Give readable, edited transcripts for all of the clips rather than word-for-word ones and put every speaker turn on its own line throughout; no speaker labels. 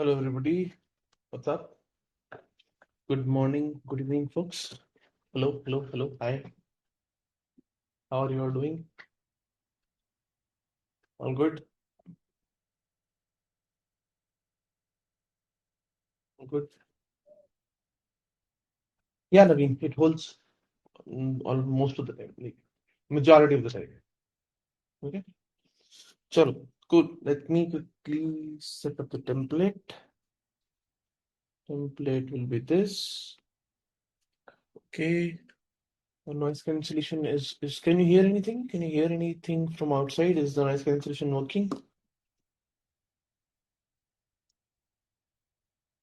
Hello, everybody. What's up? Good morning, good evening, folks. Hello, hello, hello. Hi. How are you all doing? All good? All good? Yeah, Naveen, it holds almost of the time, like majority of the time. Okay. Chalo, cool. Let me quickly set up the template. Template will be this. Okay. The noise cancellation is. Can you hear anything? Can you hear anything from outside? Is the noise cancellation working?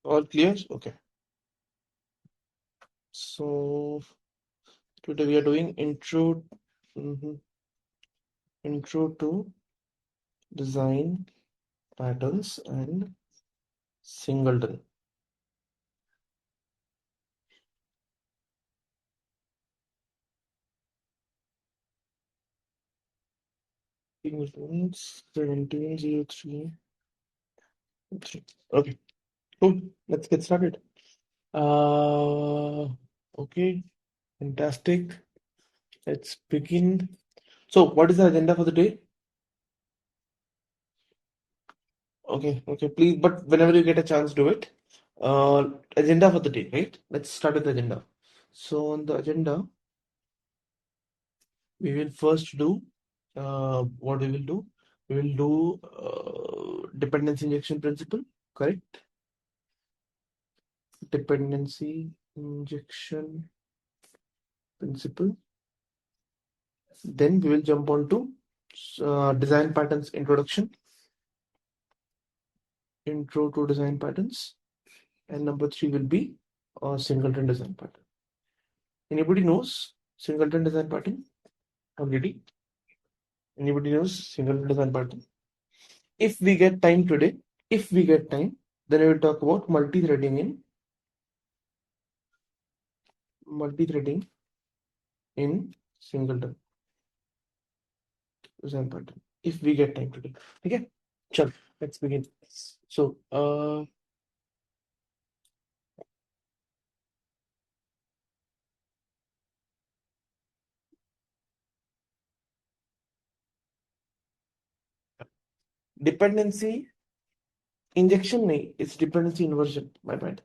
All clear? Okay. So today we are doing mhm, intro to design patterns and Singleton. Singleton 1703. Okay, cool. Let's get started. Uh, okay, fantastic. Let's begin. So, what is the agenda for the day? Okay, please. But whenever you get a chance, do it. Agenda for the day, right? Let's start with the agenda. So, on the agenda, we will first do what we will do. We will do dependency injection principle, correct? Dependency injection principle. Then we will jump on to design patterns introduction, intro to design patterns, and number 3 will be singleton design pattern. Anybody knows singleton design pattern already? Anybody knows singleton design pattern? If we get time today, if we get time, then we will talk about multi-threading in singleton design pattern. If we get time today, okay? Sure. Let's begin. So, dependency injection nahi, it's dependency inversion. My bad.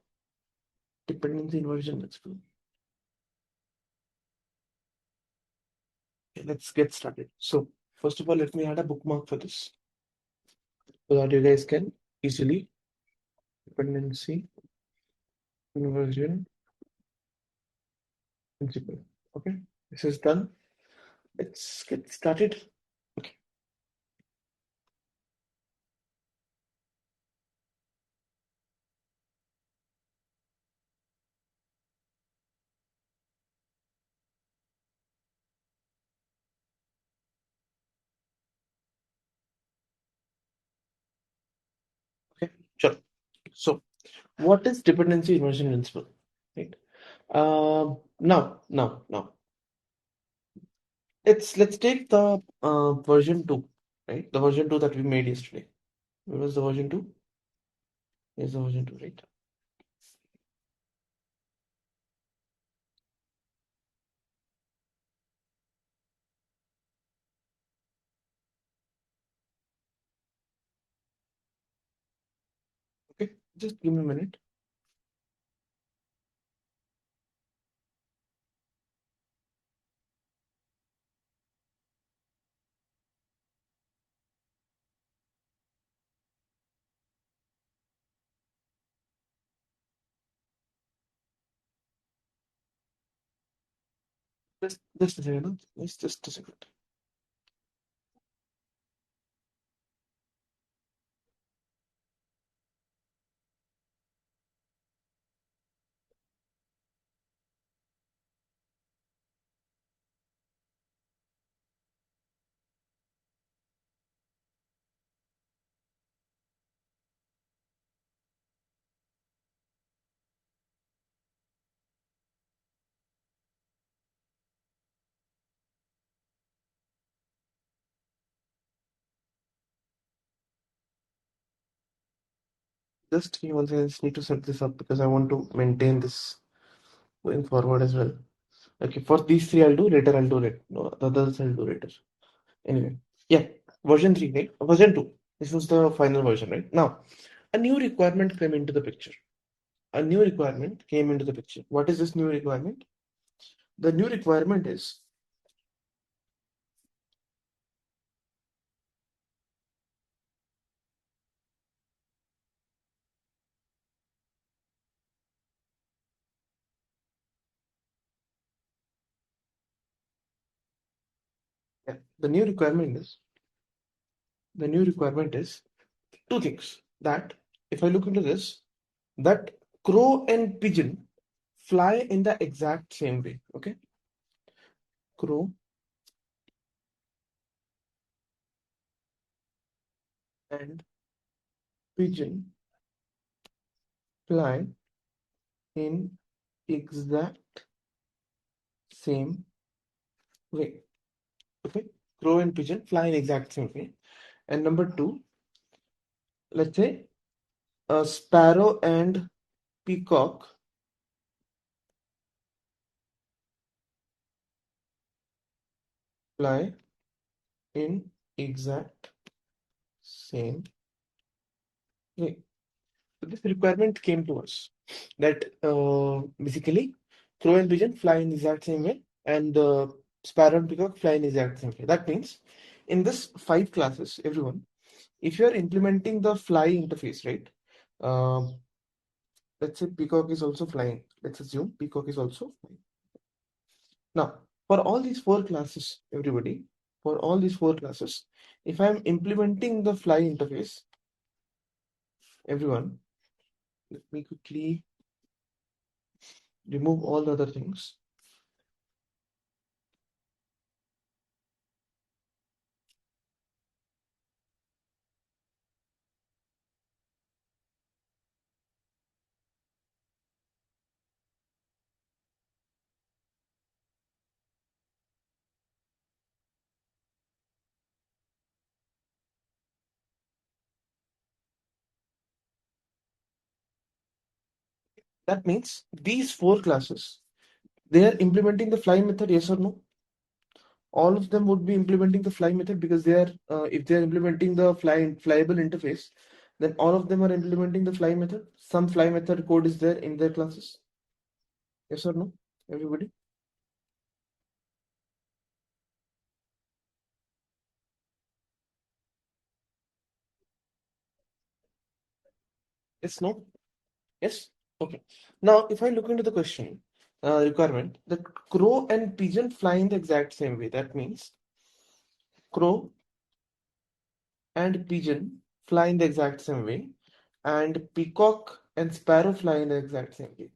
Dependency inversion. Let's go. Okay, let's get started. So, first of all, let me add a bookmark for this so that you guys can easily dependency inversion principle. Okay, this is done. Let's get started. Okay. Okay. Sure. So, what is dependency inversion principle? Right. Now, let's take the version 2, right? The version 2 that we made yesterday. What was the version 2? Here's the version 2, right? Okay, just give me a minute. Just a second. Just a second. Just give me one second. I just need to set this up because I want to maintain this going forward as well. Okay, for these three I'll do later. I'll do it. No, the others I'll do later. Anyway, yeah, version 3, right? Version 2. This was the final version, right? Now, a new requirement came into the picture. A new requirement came into the picture. What is this new requirement? The new requirement is yeah, the new requirement is two things. That if I look into this, that crow and pigeon fly in the exact same way. Okay, crow and pigeon fly in exact same way. Okay, crow and pigeon fly in exact same way. And number two, let's say a sparrow and peacock fly in exact same way. So this requirement came to us that basically crow and pigeon fly in the exact same way, and sparrow and peacock fly in the exact same way. That means in this 5 classes, everyone, if you are implementing the fly interface, right? Um, let's say peacock is also flying. Let's assume peacock is also flying. Now, for all these 4 classes, everybody, for all these 4 classes, if I'm implementing the fly interface, everyone, let me quickly remove all the other things. That means these 4 classes, they are implementing the fly method, yes or no? All of them would be implementing the fly method because they are, if they are implementing the flyable interface, then all of them are implementing the fly method. Some fly method code is there in their classes. Yes or no, everybody? Yes, no? Yes? Okay. Now, if I look into the question, requirement, the crow and pigeon fly in the exact same way. That means crow and pigeon fly in the exact same way, and peacock and sparrow fly in the exact same way.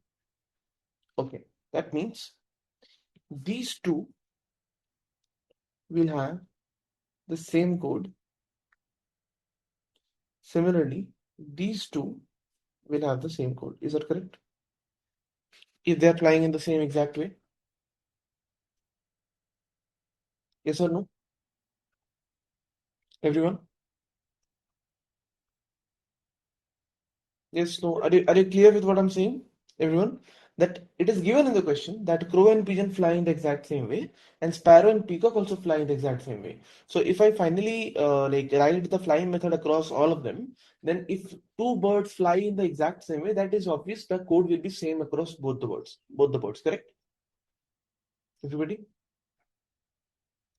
Okay. That means these two will have the same code. Similarly, these two will have the same code. Is that correct? If they are flying in the same exact way? Yes or no? Everyone? Yes, no. Are you clear with what I'm saying, everyone? That it is given in the question that crow and pigeon fly in the exact same way, and sparrow and peacock also fly in the exact same way. So if I finally like write the flying method across all of them, then if two birds fly in the exact same way, that is obvious. The code will be same across both the birds. Correct? Everybody?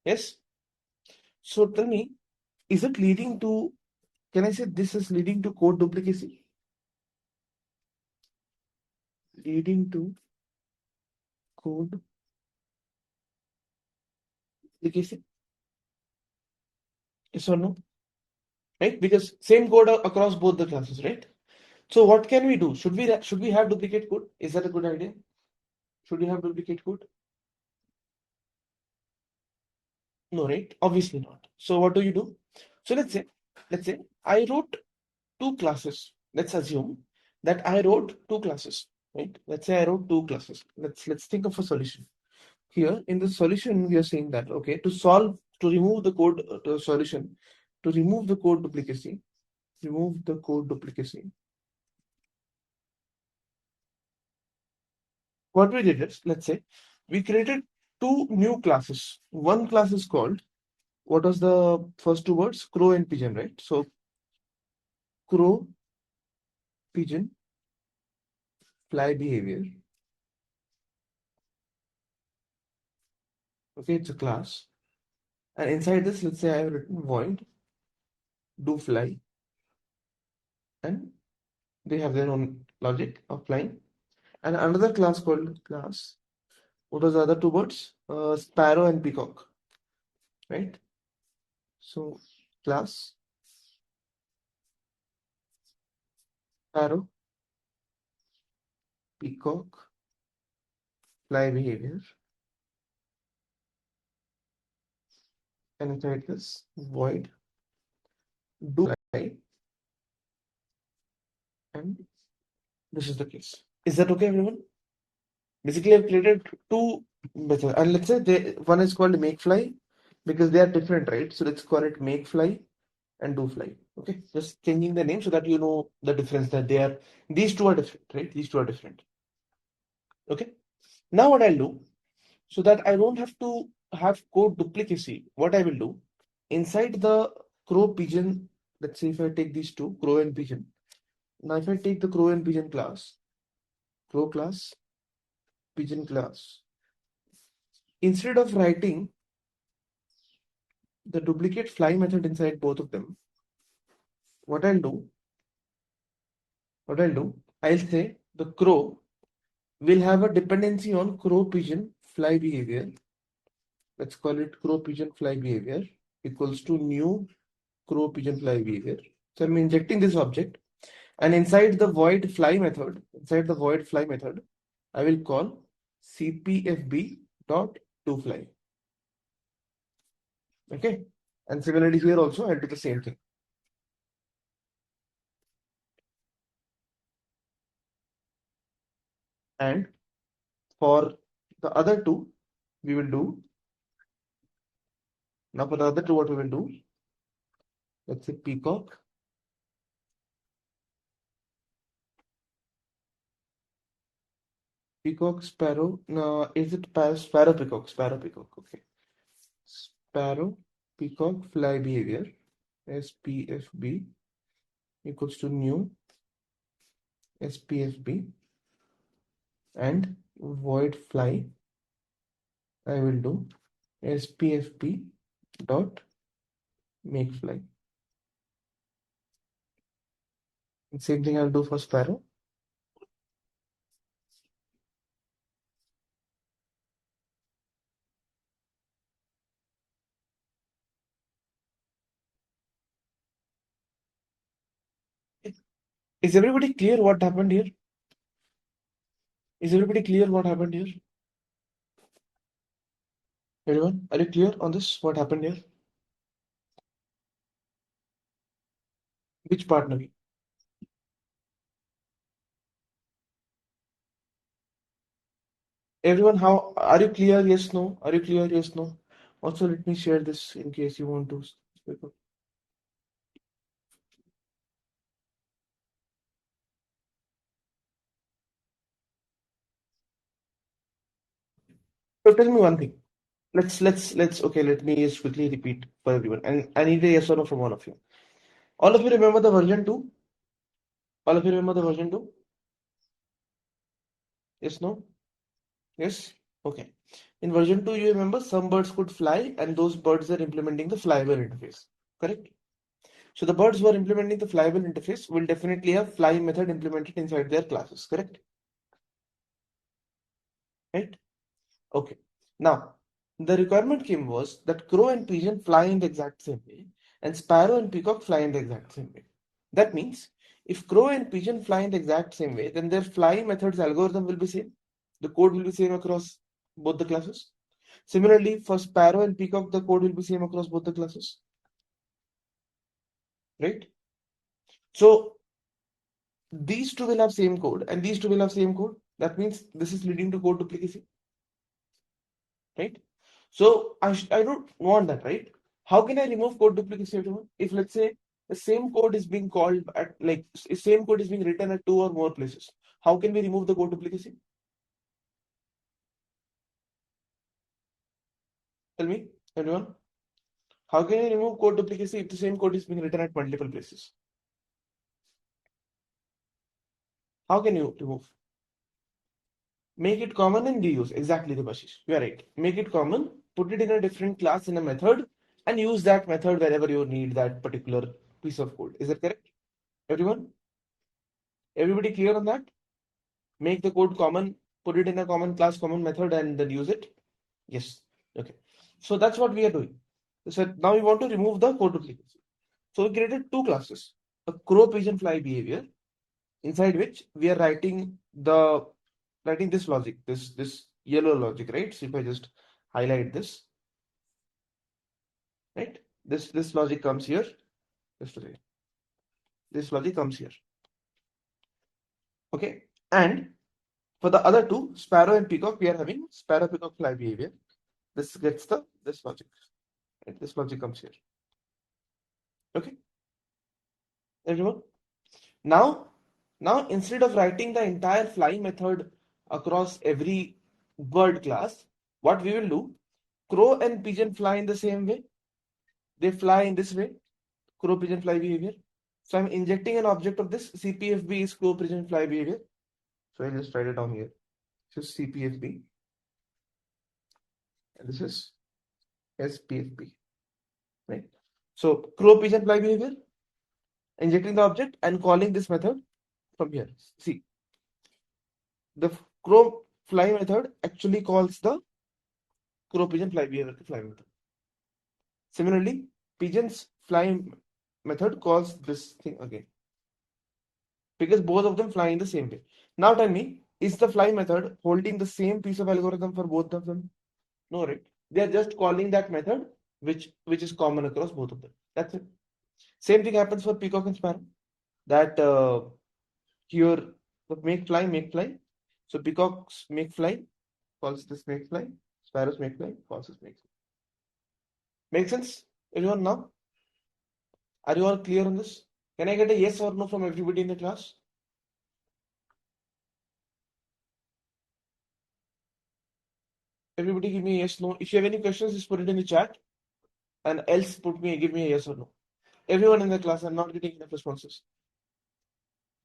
Yes. So tell me, is it leading to? Can I say this is leading to code duplicacy? Leading to code duplicacy? Yes or no? Right? Because same code across both the classes, right? So what can we do? Should we have duplicate code? Is that a good idea? Should we have duplicate code? No, right? Obviously not. So what do you do? So let's say I wrote 2 classes. Let's assume that I wrote 2 classes, right? Let's say I wrote 2 classes. Let's think of a solution. Here in the solution, we are saying that okay, to remove the code solution, to remove the code duplicacy, remove the code duplicacy. what we did is, let's say, we created two new classes. One class is called, what was the first two words? Crow and pigeon, right? So crow, pigeon, fly behavior. Okay, it's a class. And inside this, let's say I have written void, do fly, and they have their own logic of flying. And another class called class. What was the other two words? Sparrow and peacock, right? So class, sparrow, peacock, fly behavior, and inside this void, do fly, and this is the case. Is that okay, everyone? Basically, I've created two methods, and let's say one is called make fly because they are different, right? So let's call it make fly and do fly. Okay, just changing the name so that you know the difference, that they are, these two are different, right? These two are different. Okay. Now what I'll do, so that I don't have to have code duplicacy, what I will do, inside the crow pigeon, let's say if I take these two, crow and pigeon. Now if I take the crow and pigeon class, crow class, pigeon class, instead of writing the duplicate fly method inside both of them, what I'll do, I'll say the crow will have a dependency on crow pigeon fly behavior. Let's call it crow pigeon fly behavior equals to new crow pigeon fly behavior. So I'm injecting this object, and inside the void fly method, I will call cpfb dot to fly. Okay, and similarly here also I'll do the same thing. And for the other two, we will do, now for the other two, what we will do, let's say peacock, sparrow. No, is it sparrow, peacock? Sparrow, peacock. Okay. Sparrow, peacock, fly behavior, SPFB equals to new SPFB, and void fly, I will do SPFB dot make fly. And same thing I'll do for sparrow. Is everybody clear what happened here? Is everybody clear what happened here? Everyone, are you clear on this? What happened here? Which part, Navi? Everyone, how are you clear? Yes, no? Are you clear? Yes, no? Also, let me share this in case you want to speak up. So tell me one thing. Let's okay, let me just quickly repeat for everyone. And I need a yes or no from all of you. All of you remember the version 2? All of you remember the version 2? Yes, no? Yes? Okay. In version 2, you remember some birds could fly, and those birds are implementing the flyable interface. Correct? So the birds who are implementing the flyable interface will definitely have fly method implemented inside their classes. Correct? Right? Okay. Now, the requirement came was that crow and pigeon fly in the exact same way, and sparrow and peacock fly in the exact same way. That means if crow and pigeon fly in the exact same way, then their fly methods algorithm will be same. The code will be same across both the classes. Similarly, for sparrow and peacock, the code will be same across both the classes. Right? So these two will have same code, and these two will have same code. That means this is leading to code duplicacy. Right? So I don't want that, right? How can I remove code duplicacy, everyone? If let's say the same code is being called at, like, same code is being written at two or more places, how can we remove the code duplicacy? Tell me, everyone. How can you remove code duplicacy if the same code is being written at multiple places? How can you remove? Make it common and reuse. Exactly, Debashish. You are right. Make it common, put it in a different class in a method, and use that method wherever you need that particular piece of code. Is that correct? Everyone? Everybody clear on that? Make the code common, put it in a common class, common method, and then use it? Yes. Okay. So that's what we are doing. So now we want to remove the code duplicacy. So we created two classes, a crow pigeon fly behavior, inside which we are writing this logic, this yellow logic, right? So if I just highlight this, right? This logic comes here. Just to say, this logic comes here. Okay. And for the other two, sparrow and peacock, we are having sparrow peacock fly behavior. This gets this logic. Right? This logic comes here. Okay, everyone. Now, instead of writing the entire fly method across every bird class, what we will do, crow and pigeon fly in the same way. They fly in this way, crow pigeon fly behavior. So I'm injecting an object of this. CPFB is crow pigeon fly behavior. So I'll just write it down here. This is CPFB and this is SPFB. Right. So crow pigeon fly behavior, injecting the object and calling this method from here. See, the crow fly method actually calls the crow pigeon fly behavior to fly method. Similarly, pigeon's fly method calls this thing again because both of them fly in the same way. Now tell me, is the fly method holding the same piece of algorithm for both of them? No, right? They are just calling that method which is common across both of them. That's it. Same thing happens for peacock and sparrow. That here the make fly. So peacocks make fly calls this make fly. Sparrows make fly calls this make fly. Make sense? Everyone now? Are you all clear on this? Can I get a yes or no from everybody in the class? Everybody give me a yes, no. If you have any questions, just put it in the chat. And else give me a yes or no. Everyone in the class, I'm not getting enough responses.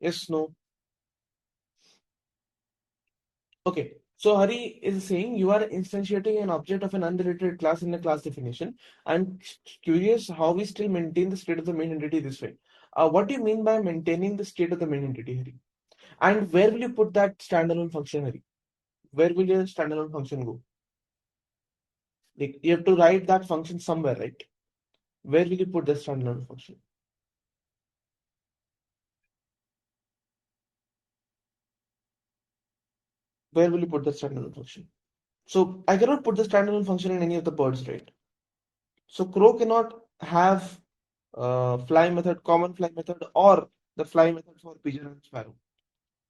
Yes, no. Okay. So Hari is saying you are instantiating an object of an unrelated class in a class definition. I'm curious how we still maintain the state of the main entity this way. What do you mean by maintaining the state of the main entity, Hari? And where will you put that standalone function, Hari? Where will your standalone function go? Like you have to write that function somewhere, right? Where will you put the standalone function? Where will you put the standalone function? So I cannot put the standalone function in any of the birds, right? So crow cannot have fly method, common fly method, or the fly method for pigeon and sparrow.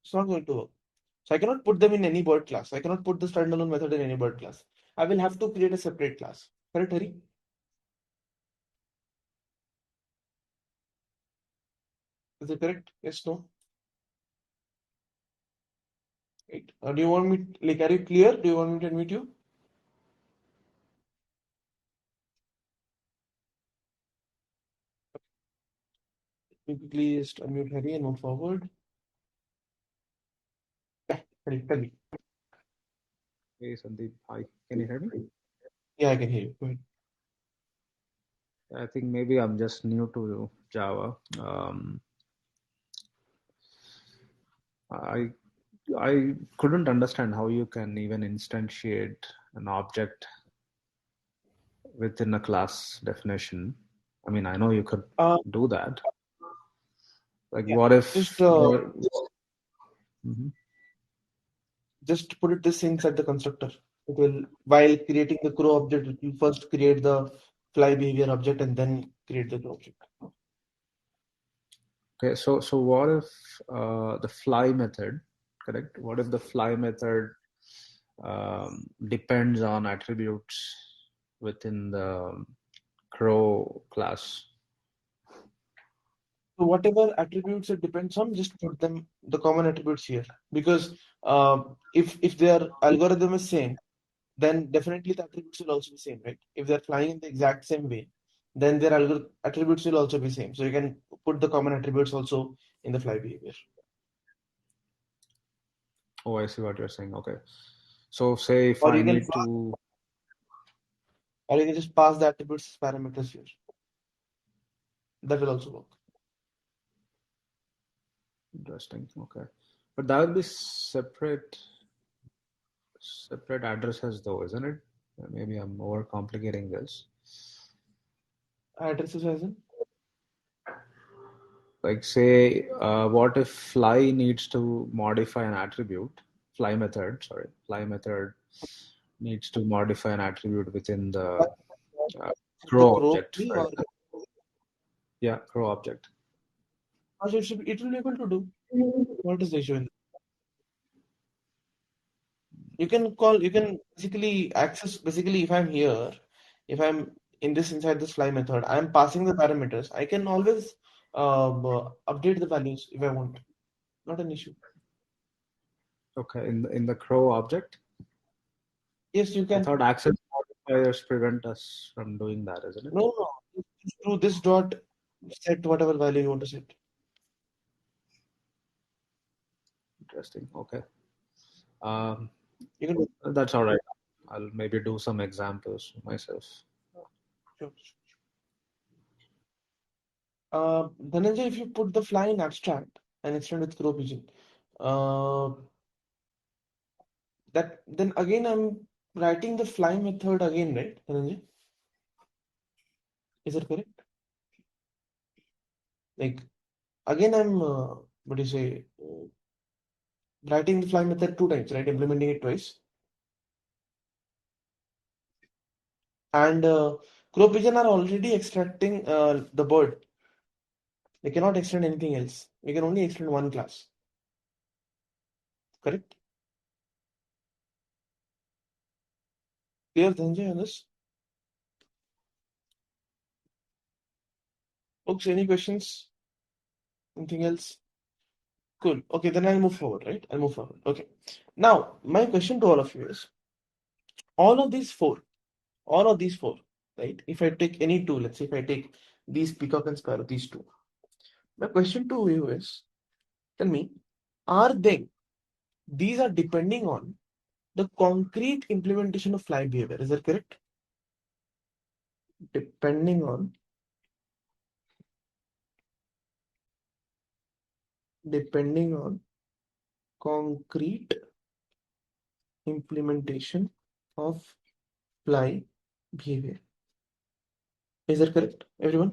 It's not going to work. So I cannot put them in any bird class. I cannot put the standalone method in any bird class. I will have to create a separate class. Correct, Hari? Is it correct? Yes, no? Right. Do you want me, like, are you clear? Do you want me to unmute you? Let me quickly just unmute Hari and move forward. Yeah, Hari, tell me.
Hey Sandeep, hi. Can you hear me?
Yeah, I can hear you. Go ahead.
I think maybe I'm just new to Java. I I couldn't understand how you can even instantiate an object within a class definition. I mean, I know you could
Uh,
do that. Like,
yeah,
what if
just
there? Mhm.
just put it this inside the constructor. It will, while creating the crow object, it will first create the fly behavior object and then create the crow object.
Okay, so what if the fly method, correct? What if the fly method depends on attributes within the crow class?
So whatever attributes it depends on, just put them the common attributes here. Because if their algorithm is same, then definitely the attributes will also be same, right? If they're flying in the exact same way, then their attributes will also be same. So you can put the common attributes also in the fly behavior.
Oh, I see what you're saying. Okay. So say if
Or
I
you can
need to,
or you can just pass the attributes as parameters here. That will also work.
interesting. Okay. But that will be separate addresses though, isn't it? Maybe I'm overcomplicating this.
Addresses as in?
Like say, what if fly needs to modify an attribute? Fly method needs to modify an attribute within the uh,
The
crow
crow
object,
only,
for
or
example. Yeah, crow object.
it will be able to do. What is the issue in that? You can basically access, basically if I'm here, if I'm inside this fly method, I'm passing the parameters. I can always update the values if I want. Not an issue.
Okay, in the crow object.
Yes, you
I
can.
thought access modifiers prevent us from doing that, isn't it?
No, no. Just do this dot set whatever value you want to set.
Interesting. Okay. Um,
You can do.
that's all right. I'll maybe do some examples myself.
Sure. Dhananjay, if you put the fly in abstract and extend with crow pigeon, uh, that then again I'm writing the fly method again, right, Dhananjay? Is that correct? Like again I'm what do you say? Writing the fly method two times, right? Implementing it twice. And crow pigeon are already extracting the bird. They cannot extend anything else. We can only extend one class. Correct? Clear, Dhananjay, on this? Folks, any questions? Anything else? Cool. Okay, then I'll move forward, right? I'll move forward. Okay. Now, my question to all of you is all of these four, all of these four, right? If I take any two, let's say if I take these peacock and sparrow, these two, my question to you is tell me, are they, these are depending on the concrete implementation of fly behavior. Is that correct? Depending on, depending on concrete implementation of fly behavior. Is that correct, everyone?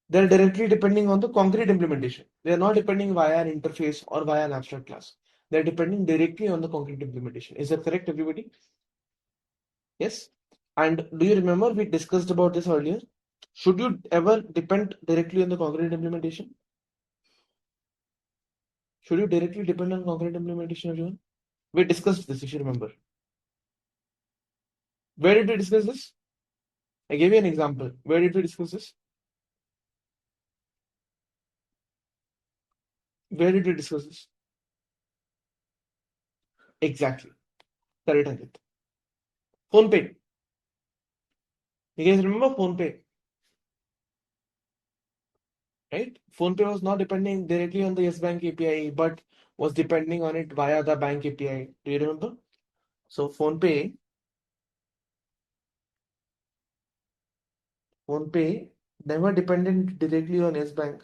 They're directly depending on the concrete implementation. They are not depending via an interface or via an abstract class. They're depending directly on the concrete implementation. Is that correct, everybody? Yes. And do you remember we discussed about this earlier? Should you ever depend directly on the concrete implementation? Should you directly depend on concrete implementation, everyone? We discussed this, if you remember. Where did we discuss this? I gave you an example. Where did we discuss this? Where did we discuss this? Exactly. Correct, Ankit. Phone pay. You guys remember phone pay? Right? PhonePe was not depending directly on the Yes Bank API, but was depending on it via the bank API. Do you remember? So PhonePe never depended directly on Yes Bank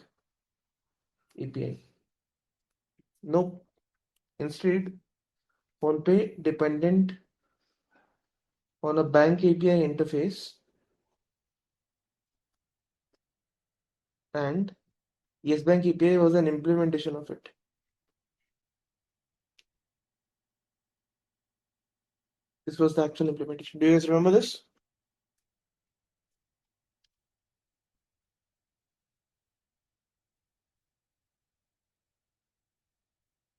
API. No, instead, PhonePe dependent on a bank API interface, and Yes Bank API was an implementation of it. This was the actual implementation. Do you guys remember this?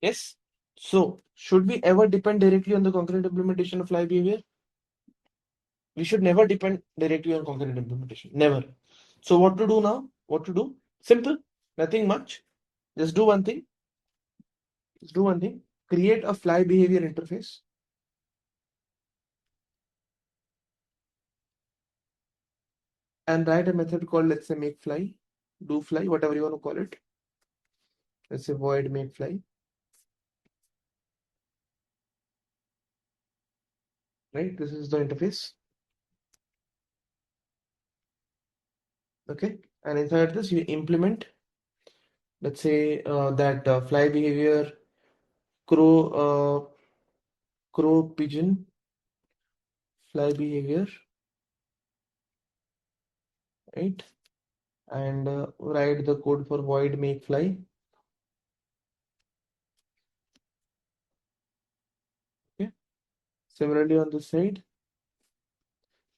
Yes. So, should we ever depend directly on the concrete implementation of live behavior? We should never depend directly on concrete implementation. Never. So what to do now? What to do? Simple. Nothing much. Just do one thing. Just do one thing. Create a fly behavior interface. and write a method called, let's say, make fly, do fly, whatever you want to call it. Let's say void make fly, right? This is the interface. Okay, and inside this you implement, let's say, that fly behavior, crow pigeon fly behavior, right? And write the code for void make fly. Okay, similarly on this side,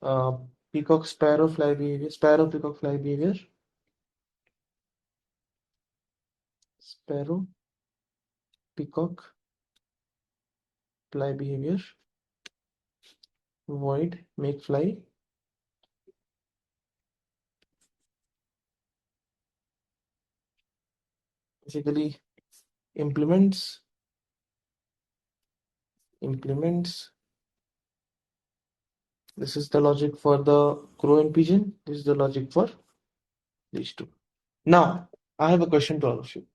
uh, peacock sparrow fly behavior, sparrow peacock fly behavior, sparrow peacock fly behavior, void make fly. Basically implements this is the logic for the crow and pigeon, this is the logic for these two. Now I have a question to all of you.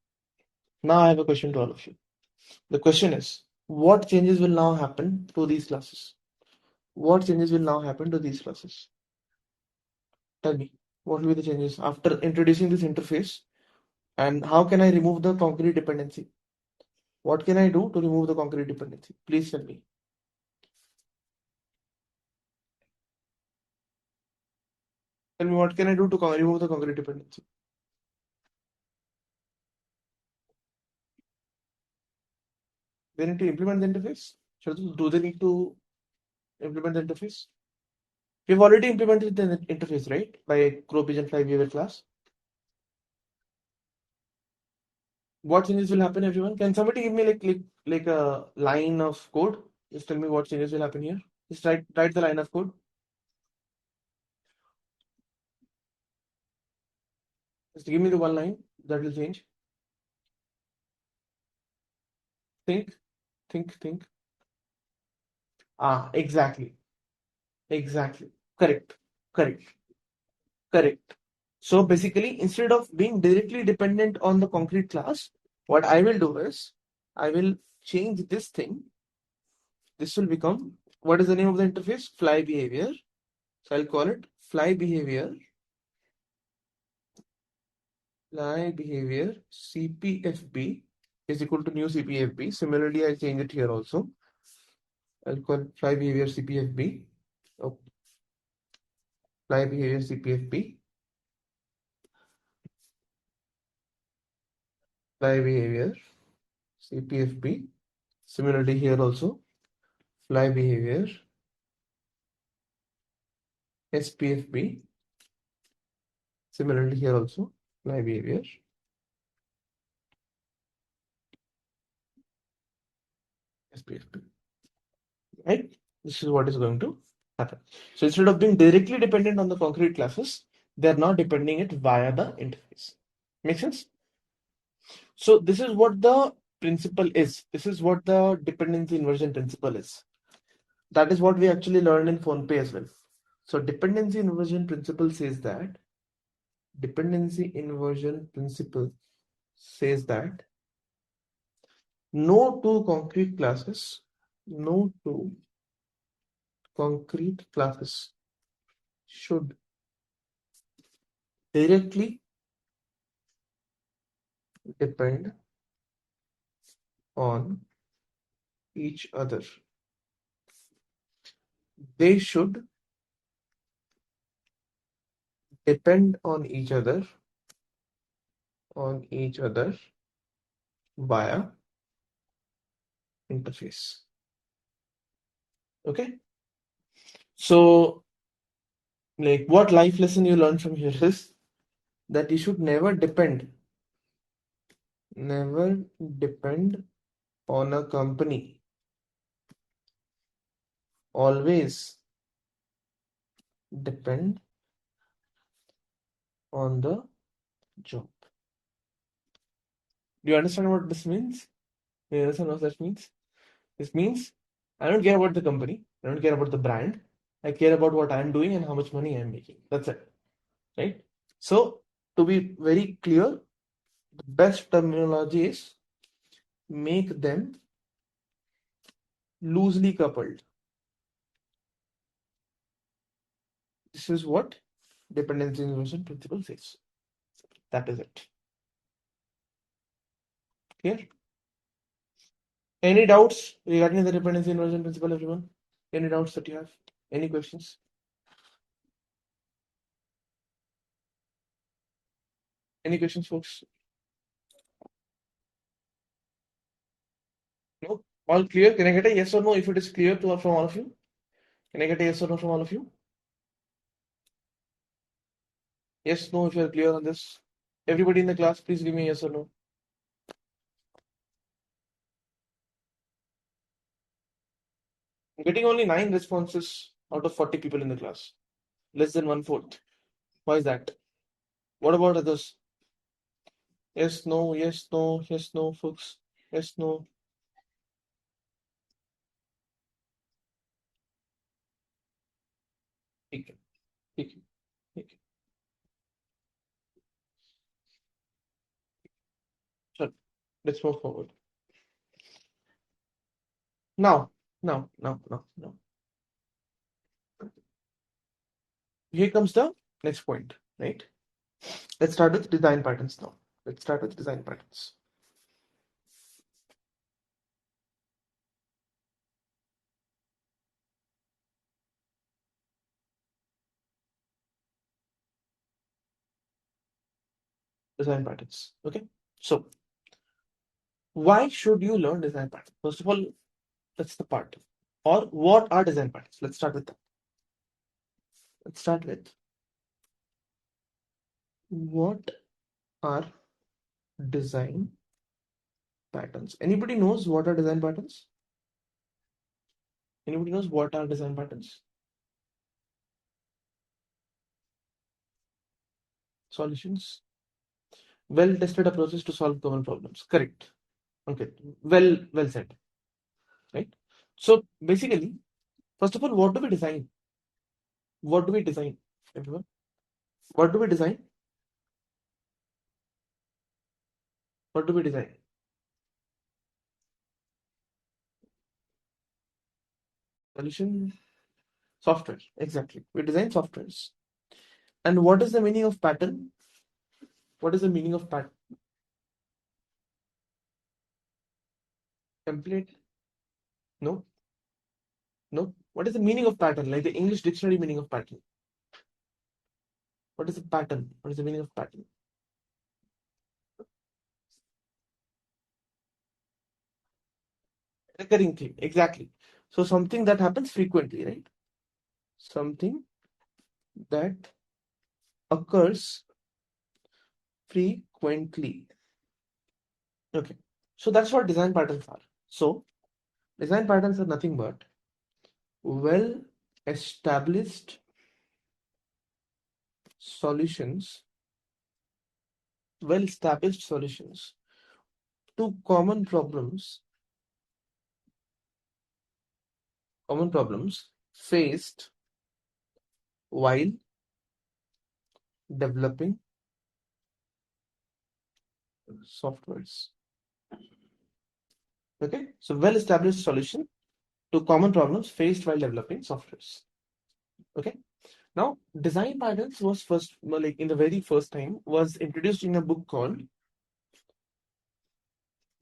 The question is, what changes will now happen to these classes? Tell me, what will be the changes after introducing this interface, and how can I remove the concrete dependency? What can I do to remove the concrete dependency? Please tell me. Tell me, what can I do to remove the concrete dependency? They need to implement the interface. Do they need to implement the interface? We've already implemented the interface, right? By crow pigeon fly behavior class. What changes will happen, everyone? Can somebody give me like a line of code? Just tell me what changes will happen here. Just write the line of code. Just give me the one line that will change. Think, think. Exactly. Correct. Correct. Correct. So basically, instead of being directly dependent on the concrete class, what I will do is I will change this thing. This will become, what is the name of the interface? Fly behavior. So I'll call it fly behavior CPFB is equal to new CPFB. Similarly, I'll change it here also. I'll call it fly behavior CPFB. Oh, fly behavior CPFB. Fly behavior CPFB. Similarly, here also fly behavior SPFB. Similarly, here also fly behavior SPFB. Right? This is what is going to happen. So instead of being directly dependent on the concrete classes, they're now depending it via the interface. Make sense? So this is what the principle is. This is what the dependency inversion principle is. That is what we actually learned in PhonePe as well. So dependency inversion principle says that no two concrete classes should directly depend on each other. They should depend on each other via interface. Okay. So like what life lesson you learn from here is that you should never depend on a company. Always depend on the job. Do you understand what this means? Do you understand what that means? This means I don't care about the company. I don't care about the brand. I care about what I'm doing and how much money I'm making. That's it. right? So to be very clear, the best terminology is make them loosely coupled. This is what dependency inversion principle says. That is it. Clear? Any doubts regarding the dependency inversion principle, everyone? Any doubts that you have? Any questions? Any questions, folks? No? All clear? Can I get a yes or no if it is clear from all of you? Can I get a yes or no from all of you? Yes, no, if you are clear on this. Everybody in the class, please give me yes or no. I'm getting only 9 responses out of 40 people in the class. Less than 1/4. Why is that? What about others? Yes, no, yes, no, yes, no, folks. Yes, no. ठीक है, ठीक है, ठीक है. Sure. Let's move forward. Now, now. Here comes the next point, right? Let's start with design patterns now. Let's start with design patterns. Design patterns. Okay. So, why should you learn design patterns? First of all, that's the part. Or what are design patterns? Let's start with that. Let's start with what are design patterns. Anybody knows what are design patterns? Anybody knows what are design patterns? Solutions. Well-tested approaches to solve common problems. Correct. Okay. Well said. Right. So basically, first of all, what do we design? What do we design, everyone? What do we design? What do we design? Solution software. Exactly. We design softwares. And what is the meaning of pattern? What is the meaning of pattern? Template? No. No. What is the meaning of pattern? Like the English dictionary meaning of pattern. What is a pattern? What is the meaning of pattern? Recurring theme. Exactly. So something that happens frequently, right? Something that occurs frequently. Okay. So that's what design patterns are. So design patterns are nothing but well established solutions, to common problems faced while developing softwares. Okay, so well-established solution to common problems faced while developing softwares. Okay, now design patterns was first, like in the very first time, was introduced in a book called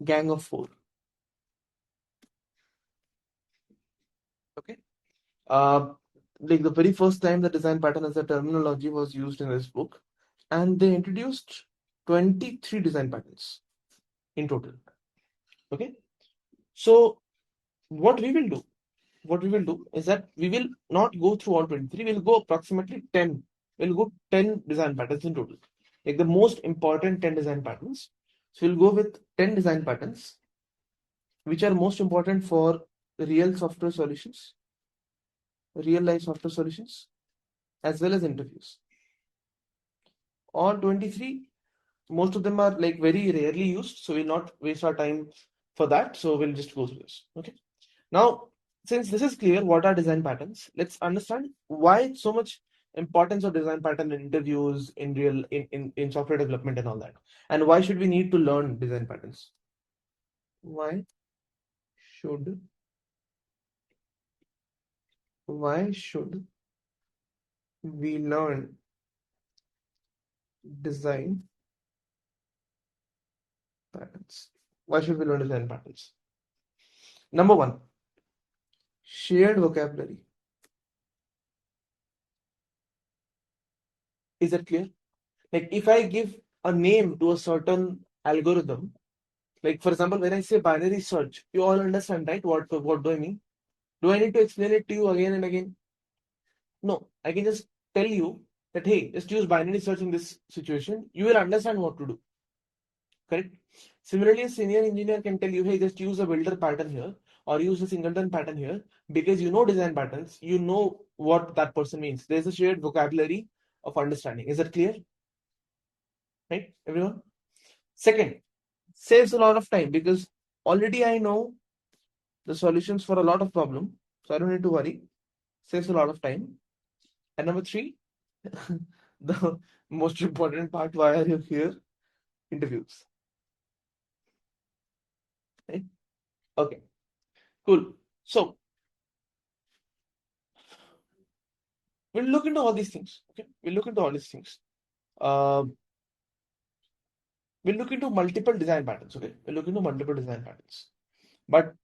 Gang of Four. Okay, like the very first time the design pattern as a terminology was used in this book, and they introduced 23 design patterns in total. Okay, so what we will do is that we will not go through all 23, we'll go approximately 10. We'll go 10 design patterns in total, like the most important 10 design patterns. So we'll go with 10 design patterns which are most important for real software solutions, real life software solutions, as well as interviews. All 23, most of them are like very rarely used, so we'll not waste our time for that. So we'll just go through this. Okay. Now, since this is clear, what are design patterns? Let's understand why it's so much importance of design pattern in interviews, in real in software development and all that. And why should we need to learn design patterns? Why should why should we learn design patterns? Why should we learn design patterns? Number one, shared vocabulary. Is that clear? Like if I give a name to a certain algorithm, like for example, when I say binary search, you all understand, right? What do I mean? Do I need to explain it to you again and again? No, I can just tell you that hey, just use binary search in this situation. You will understand what to do. Correct? Similarly, a senior engineer can tell you, hey, just use a builder pattern here or use a singleton pattern here because you know design patterns, you know what that person means. There's a shared vocabulary of understanding. Is that clear? Right, everyone? Second, saves a lot of time because already I know the solutions for a lot of problems, so I don't need to worry. Saves a lot of time. And number three, the most important part, why are you here? Interviews. Right? Okay, cool. So we'll look into all these things. Okay, we'll look into all these things. Uh, we'll look into multiple design patterns. Okay, we'll look into multiple design patterns. But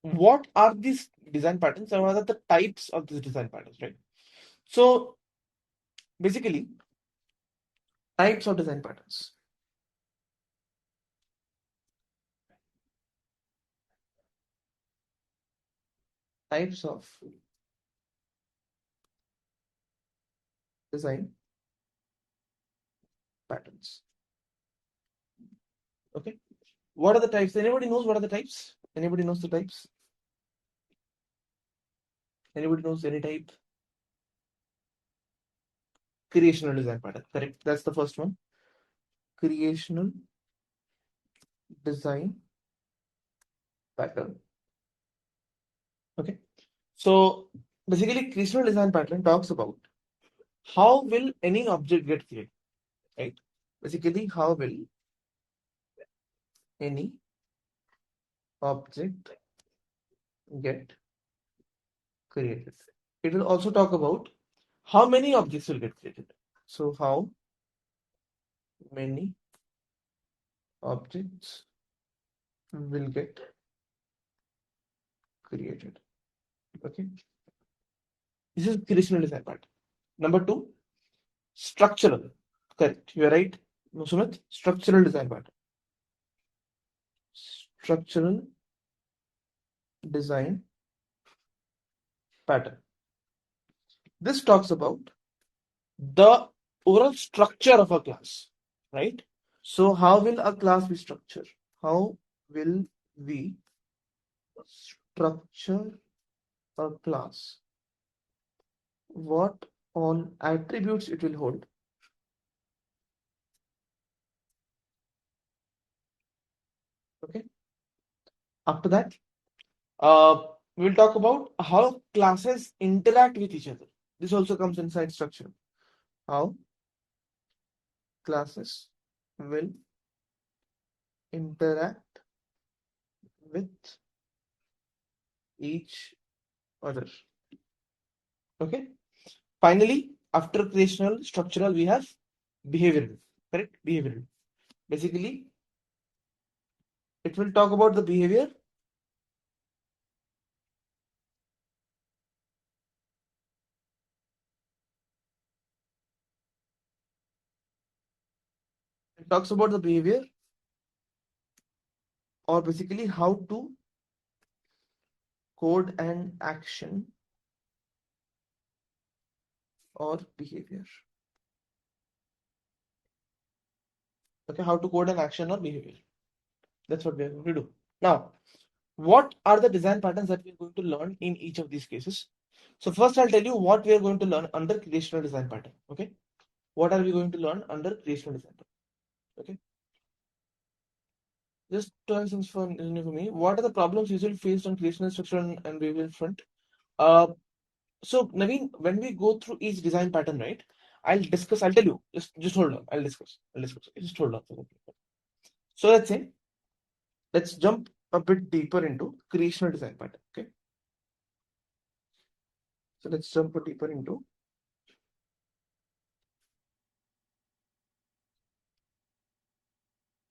what are these design patterns and what are the types of these design patterns, right? So basically, types of design patterns. Types of design patterns. Okay. What are the types? Anybody knows what are the types? Anybody knows the types? Anybody knows any type? Creational design pattern. Correct. That's the first one. Creational design pattern. Okay. So basically, creational design pattern talks about how will any object get created, right? Basically, how will any object get created? It will also talk about how many objects will get created. So how many objects will get created. Okay. This is creational design part. Number two, structural. Correct. You are right, Sumit. Structural design part. Structural design pattern. This talks about the overall structure of a class, right? So how will a class be structured? How will we structure a class? What all attributes it will hold? Okay. After that, we'll talk about how classes interact with each other. This also comes inside structure. How classes will interact with each other. Okay. Finally, after creational, structural, we have behavioral. Correct? Behavioral. Basically, it will talk about the behavior. It talks about the behavior, or basically how to code an action or behavior. Okay, how to code an action or behavior. That's what we are going to do. Now, what are the design patterns that we're going to learn in each of these cases? So first I'll tell you what we are going to learn under creational design pattern. Okay. What are we going to learn under creational design pattern? Okay. Just 12 things for me. What are the problems usually faced on creational, structural, and behavioral front? Uh, So Naveen, when we go through each design pattern, right? I'll tell you. Just hold on. I'll discuss. Just hold on. So let's jump a bit deeper into creational design pattern. Okay. So let's jump a deeper into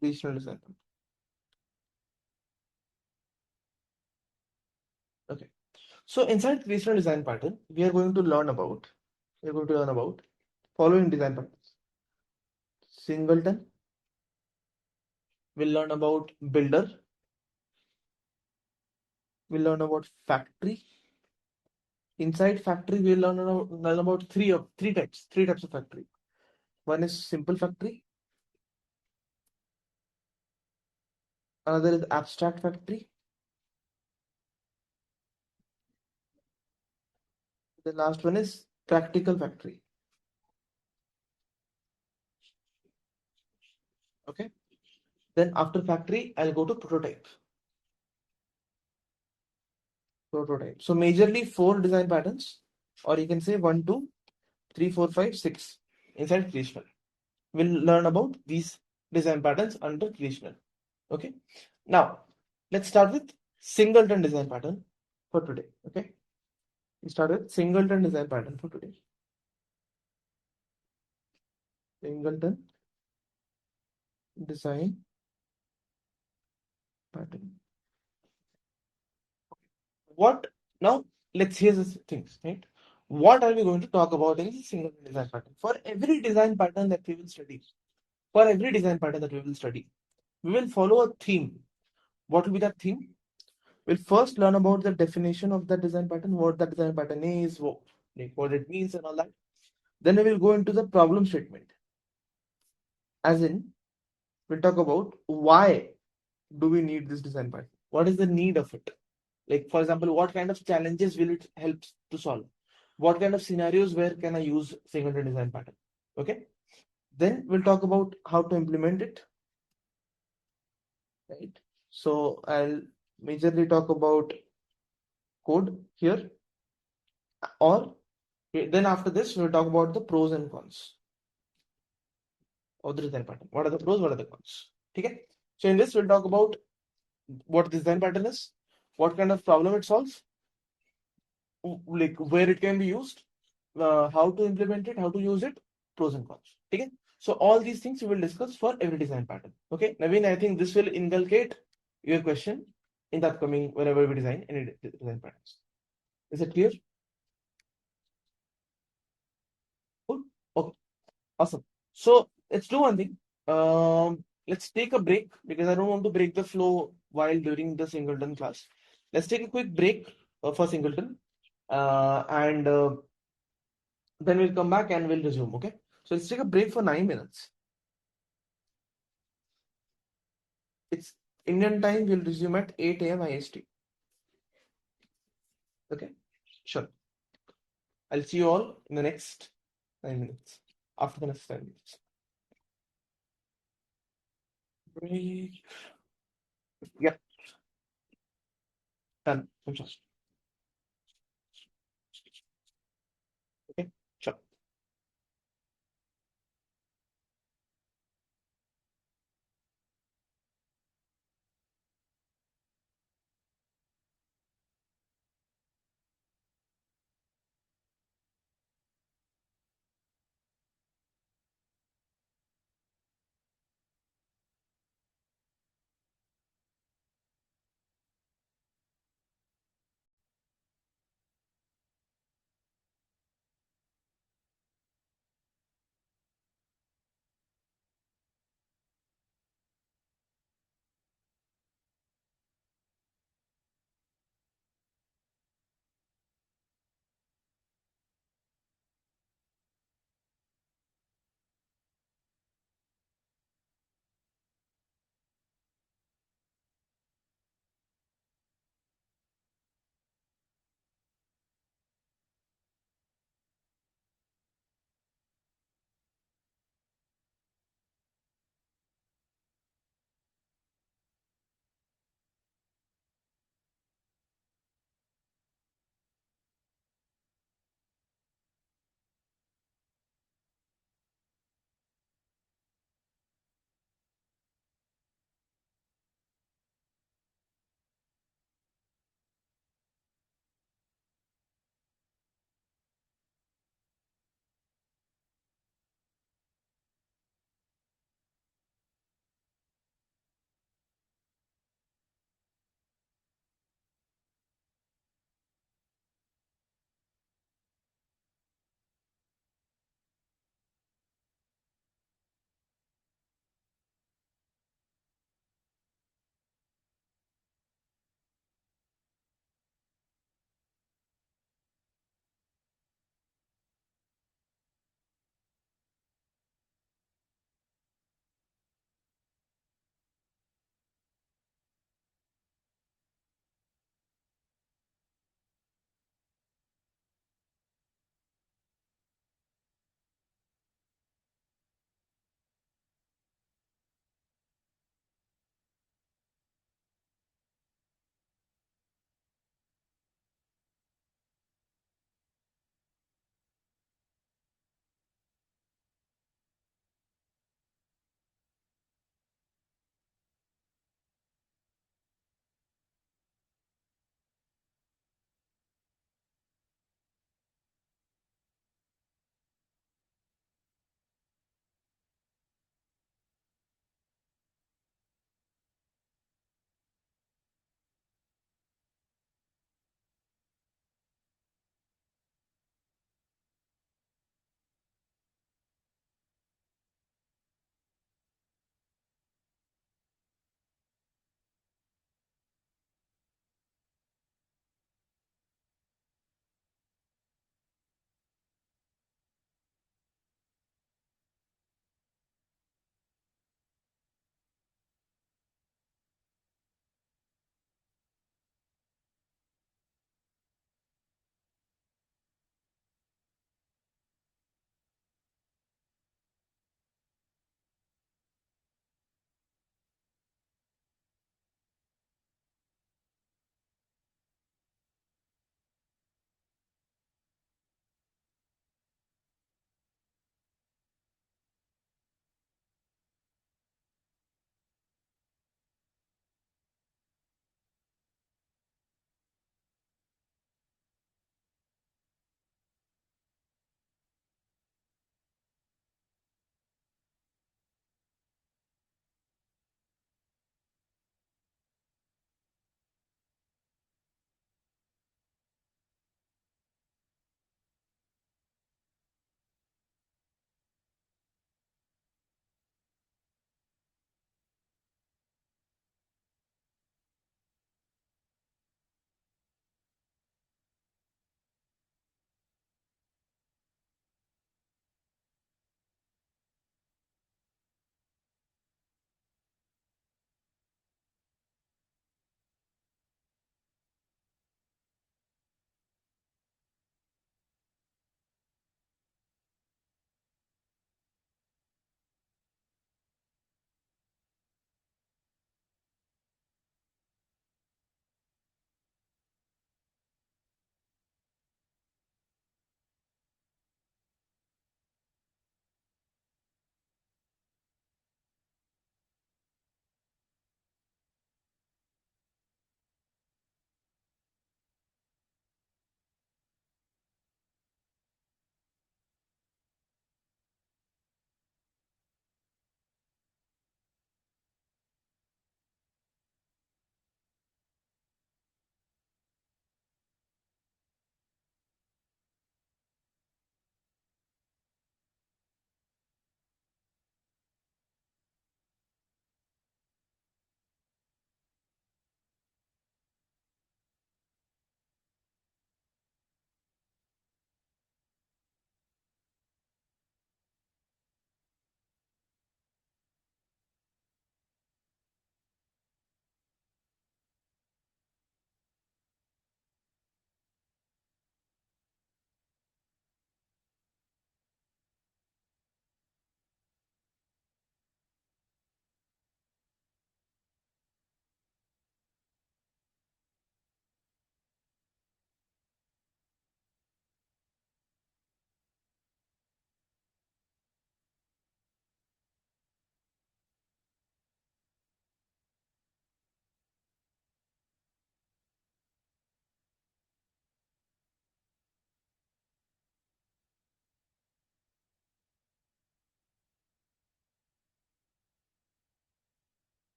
creational design pattern. Okay. So inside creational design pattern, we're going to learn about following design patterns. Singleton, we'll learn about builder, we'll learn about factory. Inside factory, we'll learn about three types of factory. One is simple factory, another is abstract factory, the last one is practical factory. Okay. Then after factory, I'll go to prototype. Prototype. So majorly four design patterns, or you can say one, two, three, four, five, six inside creational. We'll learn about these design patterns under creational. Okay. Now let's start with singleton design pattern for today. Okay. We start with singleton design pattern for today. Singleton design pattern. What now? Let's hear the things, right? What are we going to talk about in the singleton design pattern? For every design pattern that we will study, we will follow a theme. What will be that theme? We'll first learn about the definition of the design pattern, what the design pattern is, what it means, and all that. Then we will go into the problem statement. As in, we'll talk about why do we need this design pattern? What is the need of it? Like, for example, what kind of challenges will it help to solve? What kind of scenarios where can I use singleton design pattern? Okay. Then we'll talk about how to implement it. Right. So I'll majorly talk about code here, or then after this we'll talk about the pros and cons of the design pattern. What are the pros? What are the cons? Okay. So in this we'll talk about what the design pattern is, what kind of problem it solves, like where it can be used, how to implement it, how to use it, pros and cons. Okay. So all these things we will discuss for every design pattern. Okay. Naveen, I think this will inculcate your question in the upcoming whenever we design any design patterns. Is it clear? Cool. Okay. Awesome. So let's do one thing. Let's take a break because I don't want to break the flow while during the singleton class. Let's take a quick break for singleton, and then we'll come back and we'll resume. Okay. So let's take a break for 9 minutes. It's Indian time. We'll resume at 8 a.m. IST. Okay. Sure. I'll see you all in the next 9 minutes. After the next 9 minutes. Break. Yeah. Done. I'm just. Okay. Sure.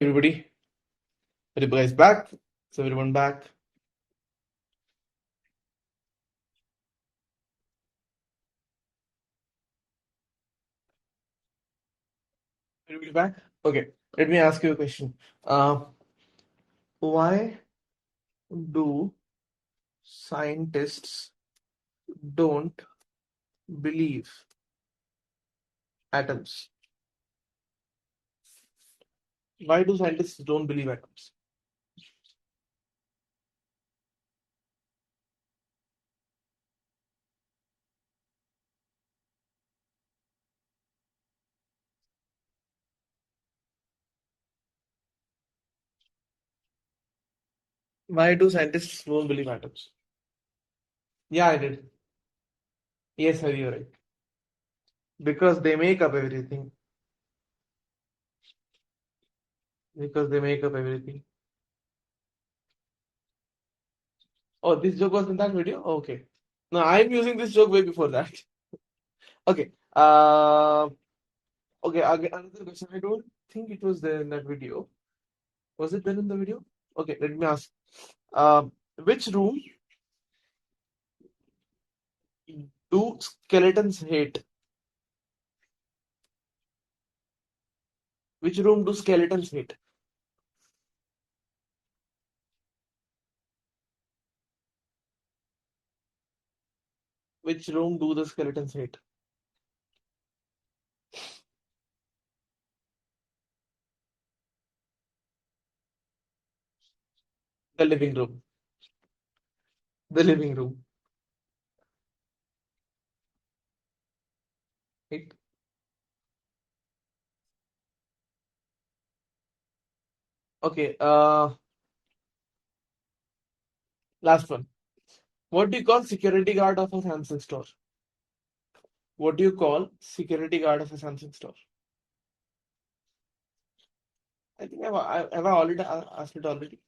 Everybody, everybody is back. So everyone back. Everybody back. Okay, let me ask you a question. Why do scientists don't believe atoms? Why do scientists don't believe atoms? Why do scientists don't believe atoms? Yeah, I did. Yes, sir, you're right. Because they make up everything. Because they make up everything. Oh, this joke was in that video? Okay. No, I'm using this joke way before that. Okay. Okay, another question. I don't think it was there in that video. Was it there in the video? Okay, let me ask. Which room do skeletons hate? Which room do skeletons hate? Which room do the skeletons hate? The living room. The living room. Right? Okay, last one. What do you call security guard of a Samsung store? What do you call security guard of a Samsung store? I think have I already asked it already.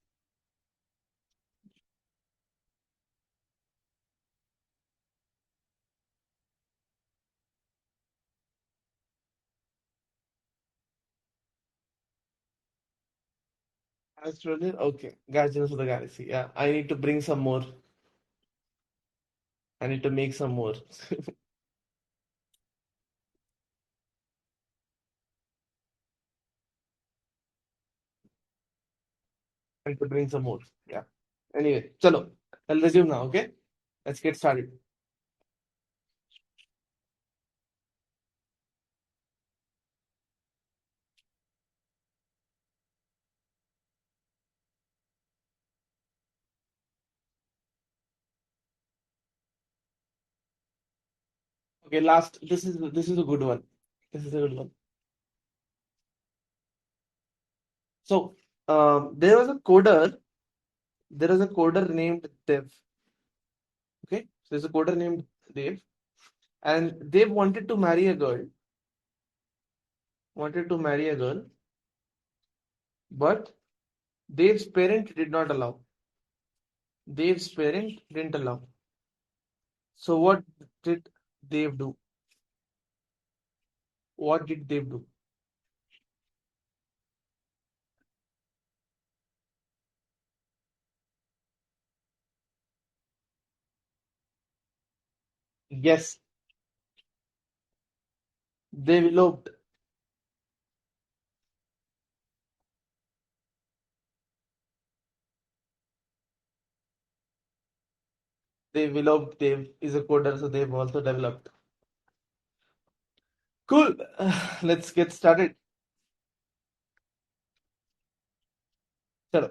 Asked earlier? Okay. Guardians of the Galaxy. Yeah, I need to bring some more. I need to make some more. I need to bring some more. Yeah. Anyway, chalo. I'll resume now, okay? Let's get started. Okay, last. This is a good one. This is a good one. So, there was a coder. There was a coder named Dev. Okay, so there's a coder named Dev, and Dev wanted to marry a girl. Wanted to marry a girl, but Dev's parent did not allow. Dev's parent didn't allow. So what did Dev do? What did Dev do? Yes, they eloped. They eloped. Dev is a coder, so they've also developed. Cool. Let's get started. Chalo.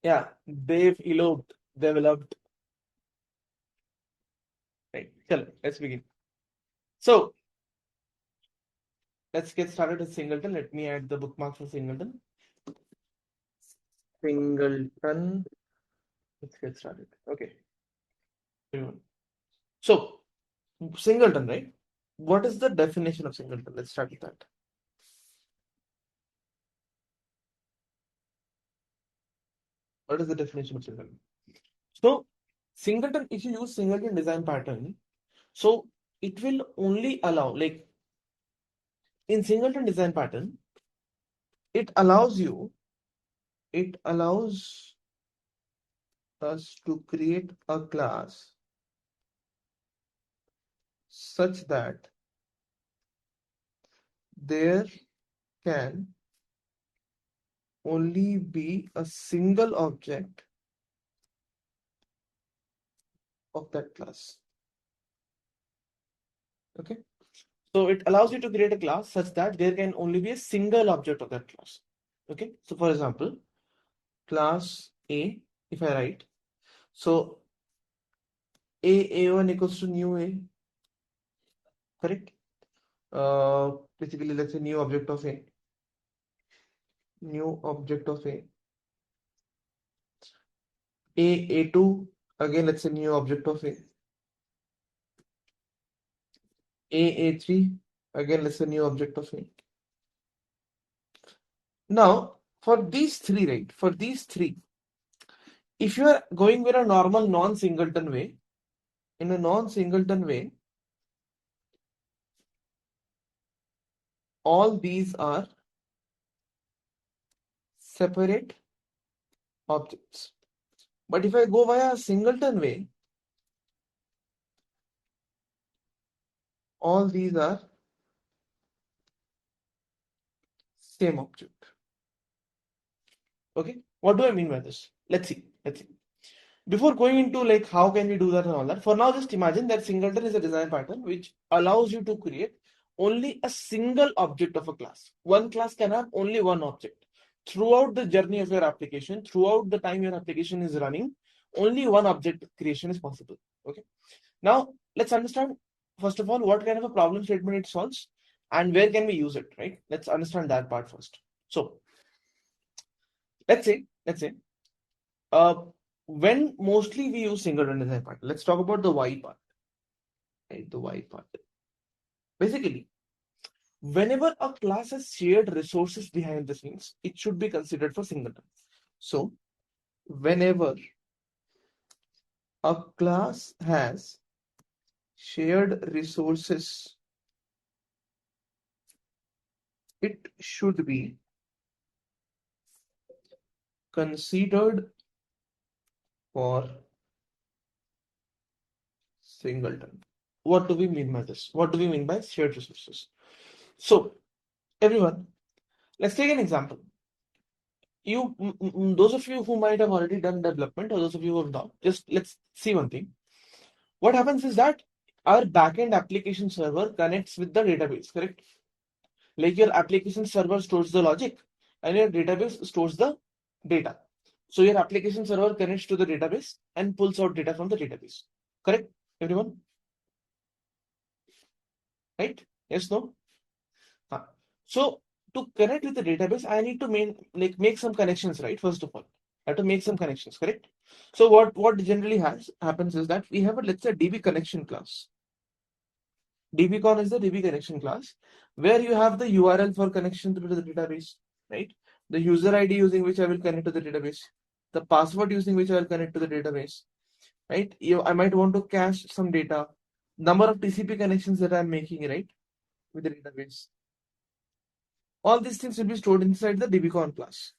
Yeah, they've eloped, developed. Right. Chalo, let's begin. So let's get started with Singleton. Let me add the bookmark for Singleton. Singleton. Let's get started. Okay. Everyone. So Singleton, right? What is the definition of Singleton? Let's start with that. What is the definition of Singleton? So Singleton, if you use Singleton design pattern, so it will only allow, like in Singleton design pattern, it allows us to create a class such that there can only be a single object of that class. Okay, so it allows you to create a class such that there can only be a single object of that class. Okay, so for example, class A, if I write, so A1 equals to new A, correct? Basically, let's say new object of A, A2, again, let's say new object of A3, again, let's say new object of A. Now, for these three, right, if you are going with a normal non-singleton way, in a non-singleton way, all these are separate objects. But if I go via a singleton way, all these are same object. Okay, what do I mean by this? Let's see. Before going into like how can we do that and all that, for now just imagine that singleton is a design pattern which allows you to create only a single object of a class. One class can have only one object. Throughout the journey of your application, throughout the time your application is running, only one object creation is possible. Okay, now let's understand first of all what kind of a problem statement it solves and where can we use it, right? Let's understand that part first. So let's say uh, when mostly we use singleton design part, let's talk about the why part, right? The why part. Basically, whenever a class has shared resources behind the scenes, it should be considered for singleton. So, whenever a class has shared resources, it should be considered for singleton. What do we mean by this? What do we mean by shared resources? So, everyone, let's take an example. Those of you who might have already done development, or those of you who have not, just let's see one thing. What happens is that our backend application server connects with the database, correct? Like your application server stores the logic and your database stores the data. So your application server connects to the database and pulls out data from the database. Correct, everyone? Right? Yes, no? So to connect with the database, I need to make some connections, right? First of all, I have to make some connections, correct? So what generally happens is that we have a, let's say, DB connection class. DBCon is the DB connection class where you have the URL for connection to the database, right? The user ID using which I will connect to the database, the password using which I will connect to the database, right? I might want to cache some data, number of TCP connections that I'm making, right, with the database. All these things will be stored inside the DBCon class.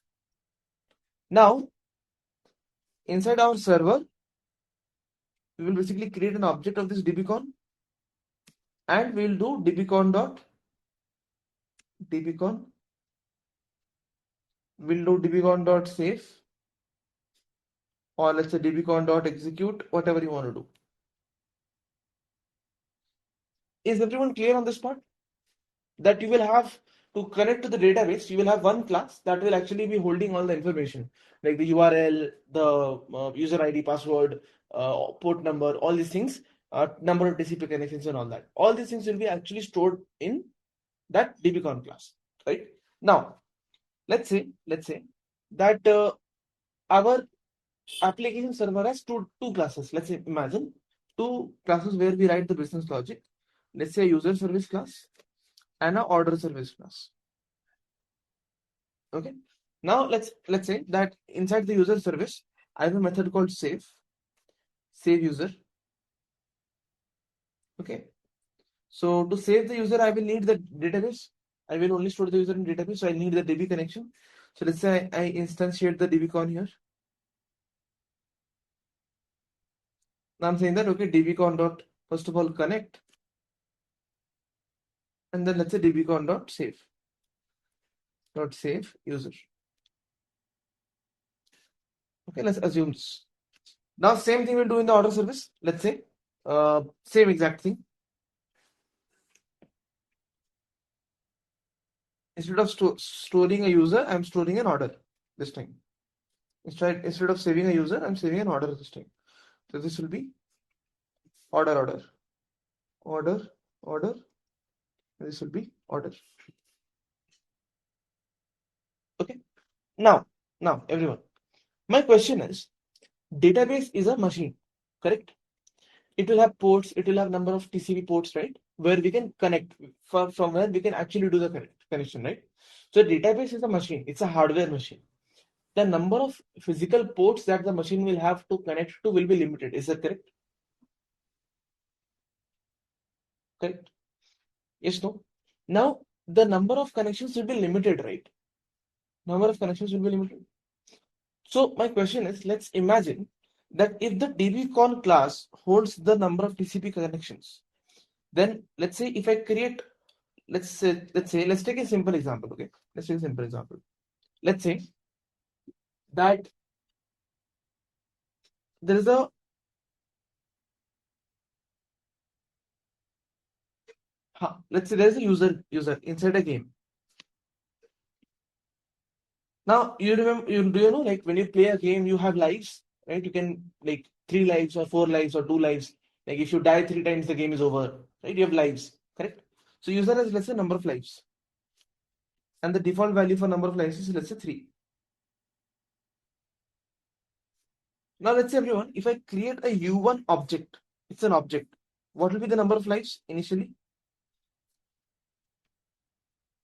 Now, inside our server, we will basically create an object of this DBCon and we will do dbcon. We'll do dbcon.save or let's say dbcon.execute, whatever you want to do. Is everyone clear on this part? That you will have to connect to the database, you will have one class that will actually be holding all the information like the URL, the user ID, password, port number, all these things, number of TCP connections and all that. All these things will be actually stored in that dbcon class, right? Now, let's say that our application server has two classes. Let's say imagine two classes where we write the business logic. Let's say a user service class and a order service class. Okay. Now let's say that inside the user service, I have a method called save user. Okay. So to save the user, I will need the database. I will only store the user in database, so I need the DB connection. So let's say I instantiate the dbcon here. Now I'm saying that, okay, dbcon dot first of all connect, and then let's say dbcon dot save user. Okay, let's assume this. Now same thing we'll do in the order service. Let's say same exact thing. Instead of storing a user, I'm storing an order this time. Instead of saving a user, I'm saving an order this time. So this will be order. This will be order. Okay. Now everyone, my question is, database is a machine, correct? It will have ports, it will have number of TCP ports, right? Where we can connect from where we can actually do the connection, right? So database is a machine, it's a hardware machine. The number of physical ports that the machine will have to connect to will be limited. Is that correct? Correct? Yes, no? Now, the number of connections will be limited, right? Number of connections will be limited. So my question is, let's imagine that if the dbcon class holds the number of TCP connections, then let's say if I create, let's take a simple example, okay? Let's take a simple example. Let's say that there is a let's say there is a user inside a game. Now you remember, do you know, like when you play a game, you have lives, right? You can like 3 lives or 4 lives or 2 lives. Like if you die 3 times, the game is over, right? You have lives, correct? So user has, let's say, number of lives, and the default value for number of lives is, let's say, 3. Now let's say, everyone, if I create a U1 object, it's an object. What will be the number of lives initially?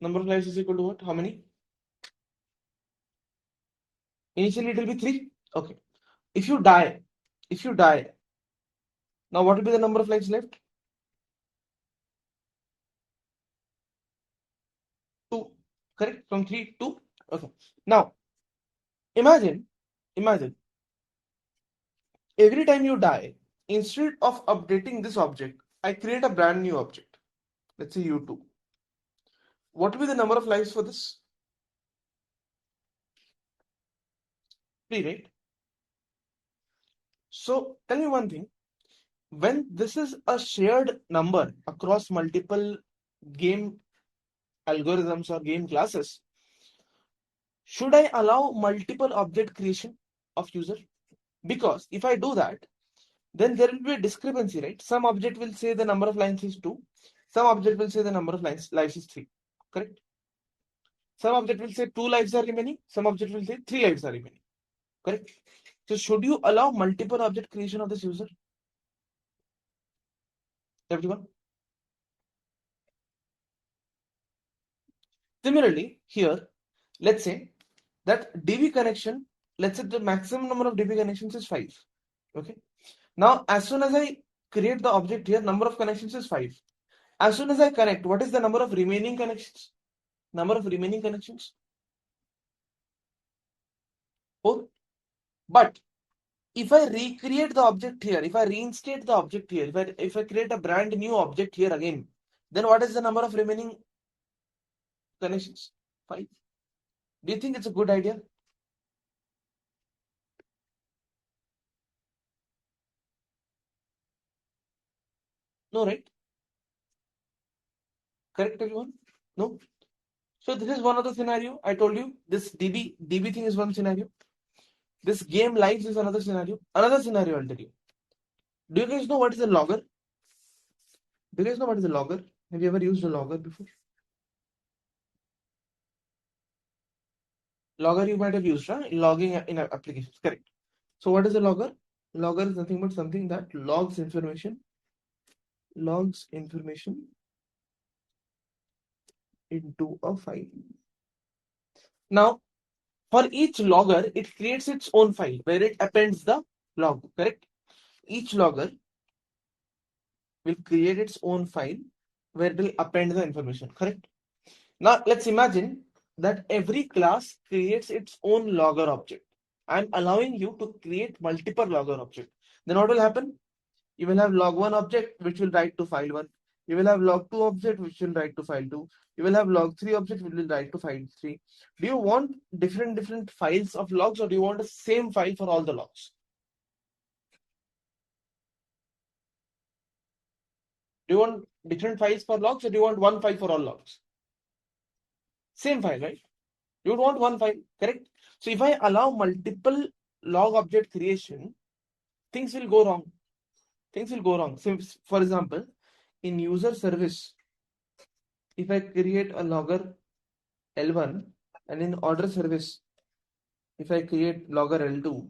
Number of lives is equal to what? How many? Initially it will be 3. Okay. If you die, now what will be the number of lives left? 2. Correct? From 3 to 2. Okay. Now imagine every time you die, instead of updating this object, I create a brand new object. Let's say U2. What will be the number of lives for this? 3, right? So tell me one thing. When this is a shared number across multiple game algorithms or game classes, should I allow multiple object creation of user? Because if I do that, then there will be a discrepancy, right? Some object will say the number of lines is 2, some object will say the number of lives is 3, correct? Some object will say 2 lives are remaining, some object will say 3 lives are remaining, correct? So should you allow multiple object creation of this user? Everyone? Similarly, here, let's say that DB connection, let's say the maximum number of DB connections is 5. Okay. Now, as soon as I create the object here, number of connections is 5. As soon as I connect, what is the number of remaining connections? Number of remaining connections? 4. But if I recreate the object here, if I reinstate the object here, if I create a brand new object here again, then what is the number of remaining connections? 5. Do you think it's a good idea? No, right? Correct, everyone? No? So this is one of the scenario. I told you this DB thing is one scenario. This game lives is another scenario. Another scenario I'll tell you. Do you guys know what is a logger? Do you guys know what is a logger? Have you ever used a logger before? Logger you might have used, right? Logging in applications. Correct. So what is a logger? Logger is nothing but something that logs information into a file. Now, for each logger, it creates its own file where it appends the log, correct? Each logger will create its own file where it will append the information, correct? Now let's imagine that every class creates its own logger object. I'm allowing you to create multiple logger objects. Then what will happen? You will have log1 object which will write to file1. You will have log2 object which will write to file2. You will have log3 object which will write to file3. Do you want different files of logs, or do you want the same file for all the logs? Do you want different files for logs, or do you want one file for all logs? Same file, right? You would want one file, correct? So if I allow multiple log object creation, things will go wrong. Things will go wrong. So for example, in user service, if I create a logger L1, and in order service, if I create logger L2,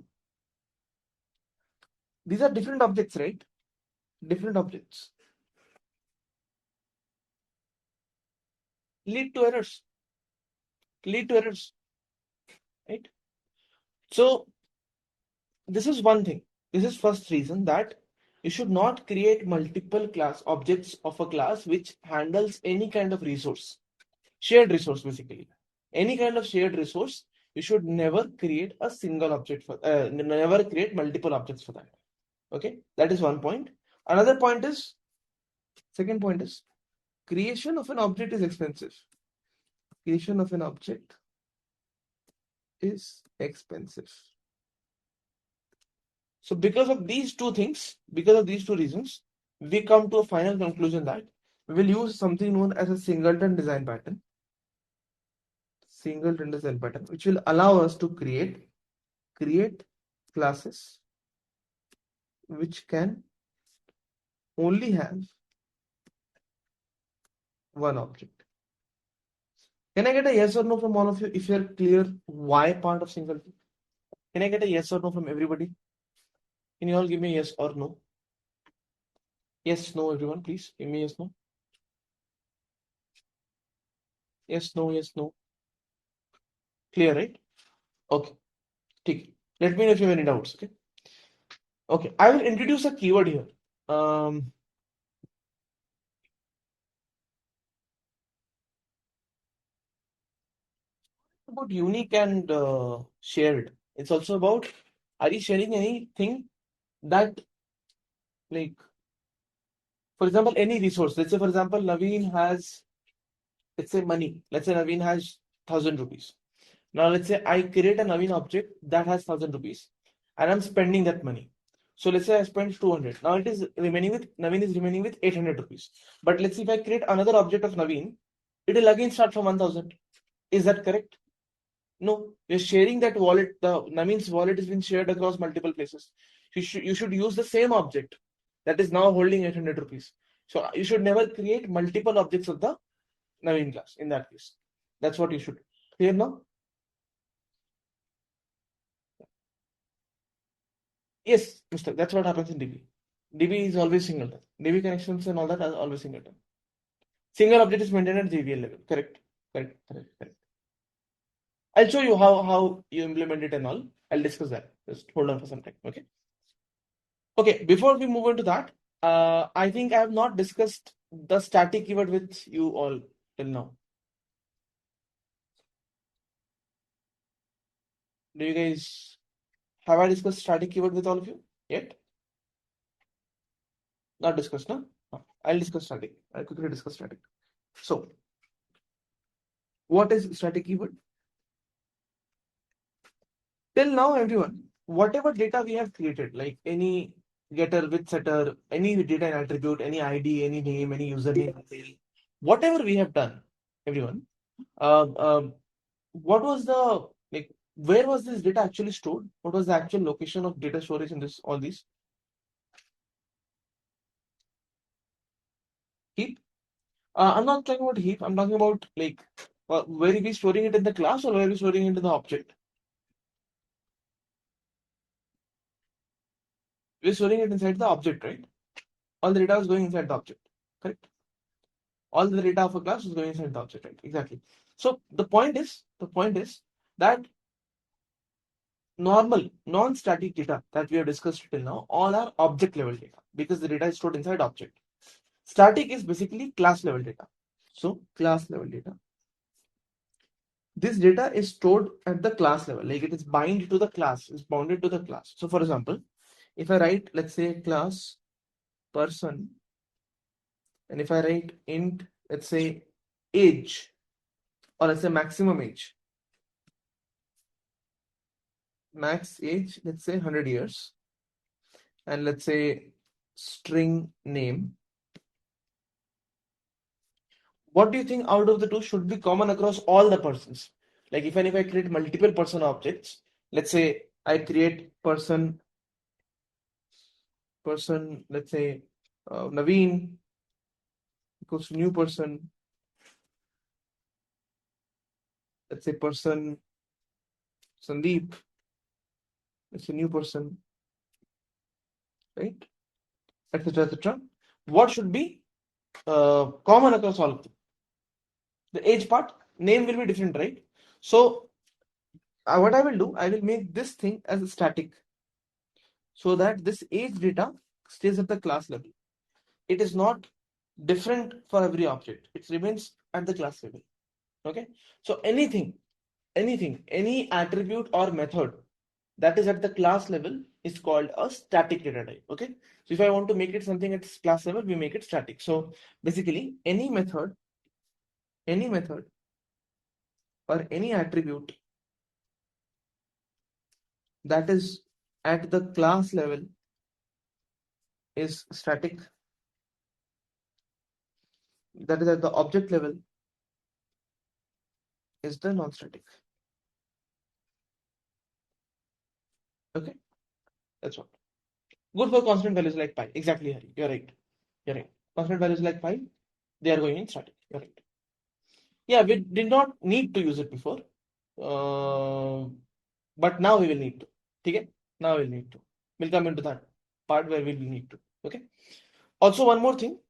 these are different objects, right? Different objects lead to errors, right? So this is one thing. This is first reason that you should not create multiple class objects of a class which handles any kind of resource. Shared resource, basically. Any kind of shared resource, you should never create a single object for, never create multiple objects for that. Okay, that is one point. Another point is, second point is, creation of an object is expensive. Creation of an object is expensive. So because of these two things, because of these two reasons, we come to a final conclusion that we will use something known as a singleton design pattern. Singleton design pattern, which will allow us to create classes which can only have one object. Can I get a yes or no from all of you if you're clear why part of singleton? Can I get a yes or no from everybody? Can you all give me a yes or no? Yes, no, everyone, please give me yes, no. Yes, no, yes, no. Clear, right? Okay. Take. Let me know if you have any doubts. Okay. Okay. I will introduce a keyword here. About unique and shared. It's also about, are you sharing anything that, like, for example, any resource. Let's say, for example, Naveen has, let's say, money. Let's say Naveen has 1,000 rupees. Now, let's say I create a Naveen object that has 1,000 rupees, and I'm spending that money. So let's say I spend 200. Now it is remaining with, Naveen is remaining with 800 rupees. But let's see, if I create another object of Naveen, it will again start from 1,000. Is that correct? No, you're sharing that wallet. The Naveen's wallet has been shared across multiple places. You should use the same object that is now holding 800 rupees. So you should never create multiple objects of the Naveen class in that case. That's what you should. Clear now? Yes, Mr. That's what happens in DB. DB is always singleton. DB connections and all that are always singleton. Single object is maintained at JVL level. Correct. Correct. Correct. Correct. I'll show you how you implement it and all. I'll discuss that. Just hold on for some time. Okay. Okay. Before we move on to that, I think I have not discussed the static keyword with you all till now. Do you guys have I discussed static keyword with all of you yet? Not discussed, no? No. I'll discuss static. I'll quickly discuss static. So, what is static keyword? Till now, everyone, whatever data we have created, like any getter with setter, any data and attribute, any ID, any name, any username, whatever we have done, everyone, um, um, what was the, like, where was this data actually stored? What was the actual location of data storage in this, all these? Heap? I'm not talking about heap. I'm talking about, like, where are we storing it in the class, or where are we storing it in the object? We're storing it inside the object, right? All the data is going inside the object, correct? All the data of a class is going inside the object, right? Exactly. So the point is that normal non-static data that we have discussed till now all are object level data, because the data is stored inside object. Static is basically class level data. So class level data. this data is stored at the class level, like it is bound to the class, is bounded to the class. So for example, if I write, let's say, class person, and if I write int, let's say, age, or let's say maximum age, max age, let's say 100 years, and let's say string name, what do you think out of the two should be common across all the persons? Like if I create multiple person objects, let's say I create person, let's say Naveen equals to new person, let's say person Sandeep, it's a new person, right? Etc. etc. What should be common across all of them? The age part, name will be different, right? So what I will do, I will make this thing as a static so that this age data stays at the class level. It is not different for every object. It remains at the class level. Okay. So any attribute or method that is at the class level is called a static data type. Okay. So if I want to make it something at class level, we make it static. So basically any method or any attribute that is at the class level is static. That is at the object level is the non-static. Okay. That's what. Good for constant values like pi. Exactly, Hari. You're right. You're right. Constant values like pi, they are going in static. You're right. Yeah, we did not need to use it before. But now we will need to. Okay? Now we'll need to. We'll come into that part where we will need to. Okay. Also, one more thing.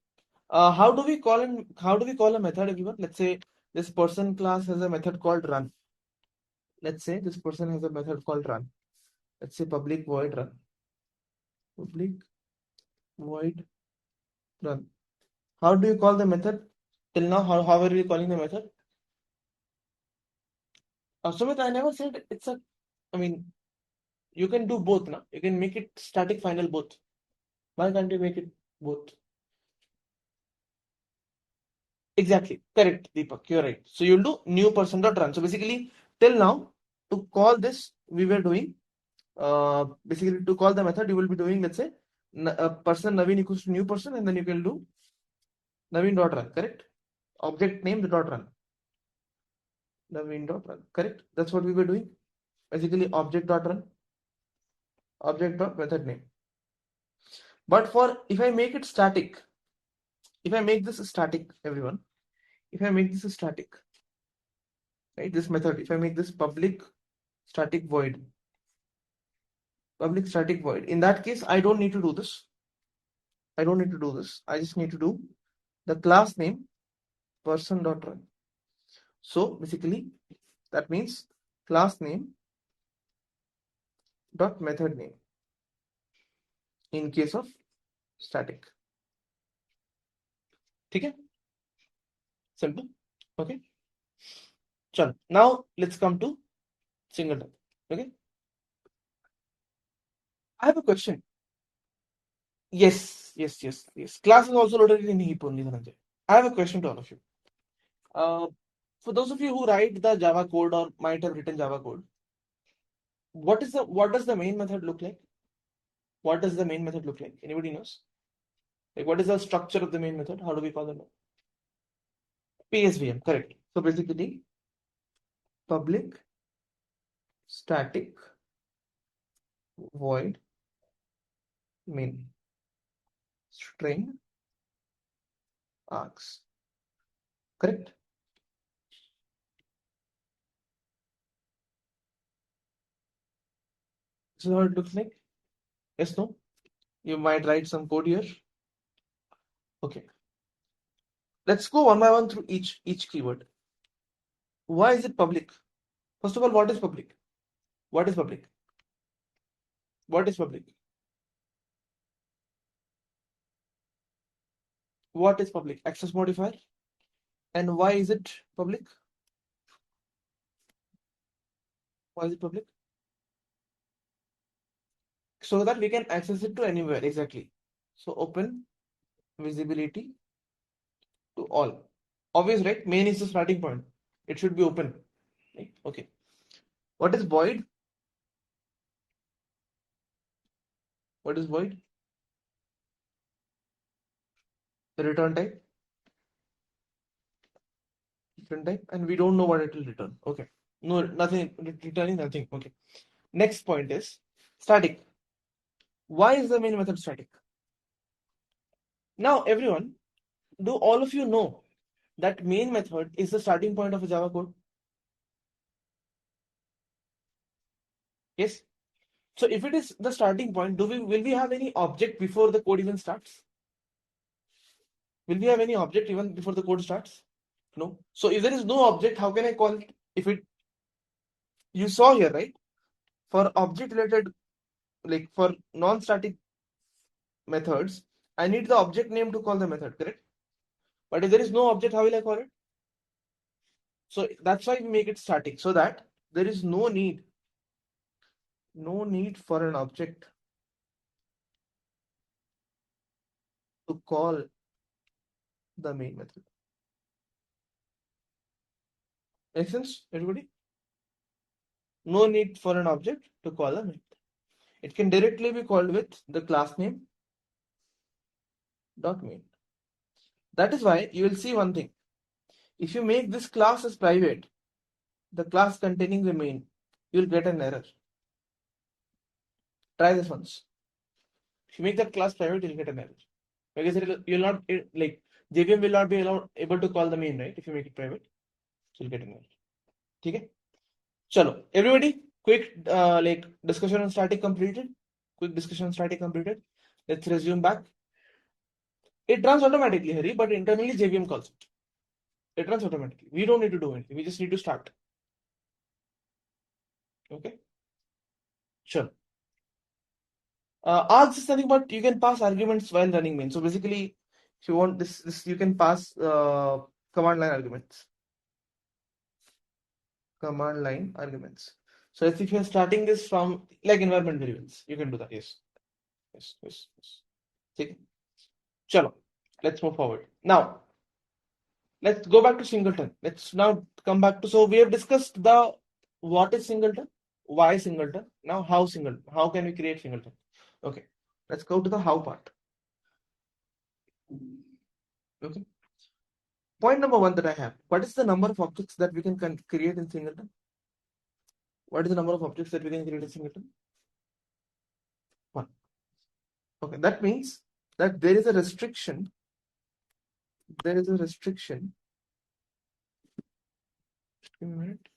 How do we call a method, everyone? Let's say this person class has a method called run. Let's say this person has a method called run. Let's say public void run. Public void run. How do you call the method? Till now, how are we calling the method? Sumit, I never said it's a, I mean, you can do both now. You can make it static final both. Why can't you make it both? Exactly. Correct, Deepak. You're right. So you'll do new person dot run. So basically, till now, to call this, we were doing, basically to call the method, you will be doing, let's say, person Naveen equals to new person, and then you can do Naveen dot run. Correct? Object name the dot run. Naveen dot run. Correct? That's what we were doing. Basically, object dot run, object dot method name. But for if I make it static, if I make this static, everyone, if I make this static, right, this method, if I make this public static void, in that case, I don't need to do this. I don't need to do this. I just need to do the class name person dot run. So basically, that means class name dot method name in case of static. Okay? Simple. Okay. Chal. Now let's come to singleton. Okay. I have a question. Yes. Class is also loaded in heap only, Dhananjay. I have a question to all of you. For those of you who write the Java code or might have written Java code, what does the main method look like? What does the main method look like? Anybody knows? Like what is the structure of the main method? How do we call them? PSVM, correct. So basically, public static void main string args. Correct? This is how it looks like. Yes, no? You might write some code here. Okay. Let's go one by one through each keyword. Why is it public? First of all, what is public? What is public? What is public? What is public? Access modifier. And why is it public? Why is it public? So that we can access it to anywhere. Exactly. So open visibility to all. Obvious, right? Main is the starting point. It should be open. Right? Okay. What is void? What is void? The return type. Return type, and we don't know what it will return. Okay. No, nothing. Returning nothing. Okay. Next point is static. Why is the main method static? Now, everyone, do all of you know that main method is the starting point of a Java code? Yes. So if it is the starting point, will we have any object before the code even starts? Will we have any object even before the code starts? No. So if there is no object, how can I call it? If it You saw here, right? For object related, like for non-static methods, I need the object name to call the method, correct? But if there is no object, how will I call it? So that's why we make it static, so that there is no need for an object to call the main method. Make sense, everybody? No need for an object to call a method. It can directly be called with the class name dot main. That is why you will see one thing. If you make this class as private, the class containing the main, you will get an error. Try this once. If you make that class private, you'll get an error. Because you'll not, like, JVM will not be able to call the main, right? If you make it private, so you'll get an error. Okay? Chalo, everybody, quick like discussion on static completed. Quick discussion on static completed. Let's resume back. It runs automatically, Hari, but internally JVM calls it. It runs automatically. We don't need to do anything. We just need to start. Okay? Sure. Args is nothing but you can pass arguments while running main. So basically, if you want this you can pass command line arguments. Command line arguments. So if you're starting this from like environment variables, you can do that. Yes. Yes. Yes. Yes. Okay. Chalo. Let's move forward. Now, let's go back to Singleton. Let's now come back to, so we have discussed the what is Singleton, why Singleton, now how Singleton, how can we create Singleton. Okay, let's go to the how part. Okay, point number one that I have, what is the number of objects that we can create in Singleton? What is the number of objects that we can create in Singleton? One. Okay, that means that there is a restriction. There is a restriction. Just give me a minute.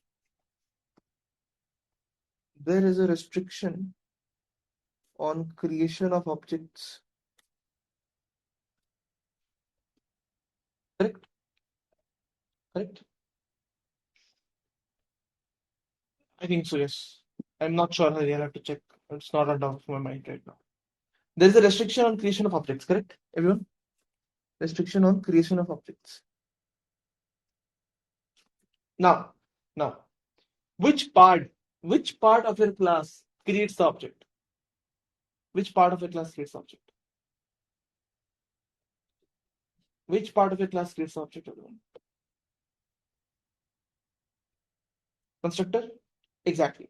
There is a restriction on creation of objects. Correct? Correct? I think so, yes. I'm not sure, Hari. I'll have to check. It's not on top of my mind right now. There is a restriction on creation of objects, correct? Everyone? Restriction on creation of objects. Now, which part of your class creates the object? Which part of your class creates the object? Which part of your class creates the object, everyone? Constructor? Exactly.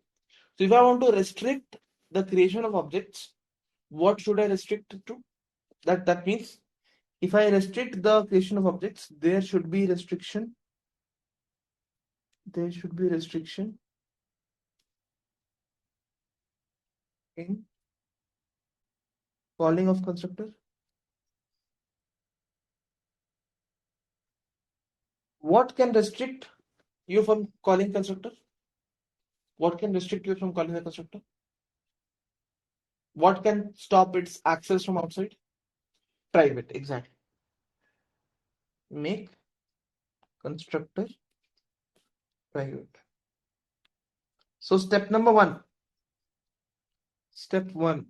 So if I want to restrict the creation of objects, what should I restrict it to? That means if I restrict the creation of objects, there should be restriction. There should be restriction in calling of constructor. What can restrict you from calling constructor? What can restrict you from calling the constructor? What can stop its access from outside? Private, exactly. Make constructor private. So step number one. Step one.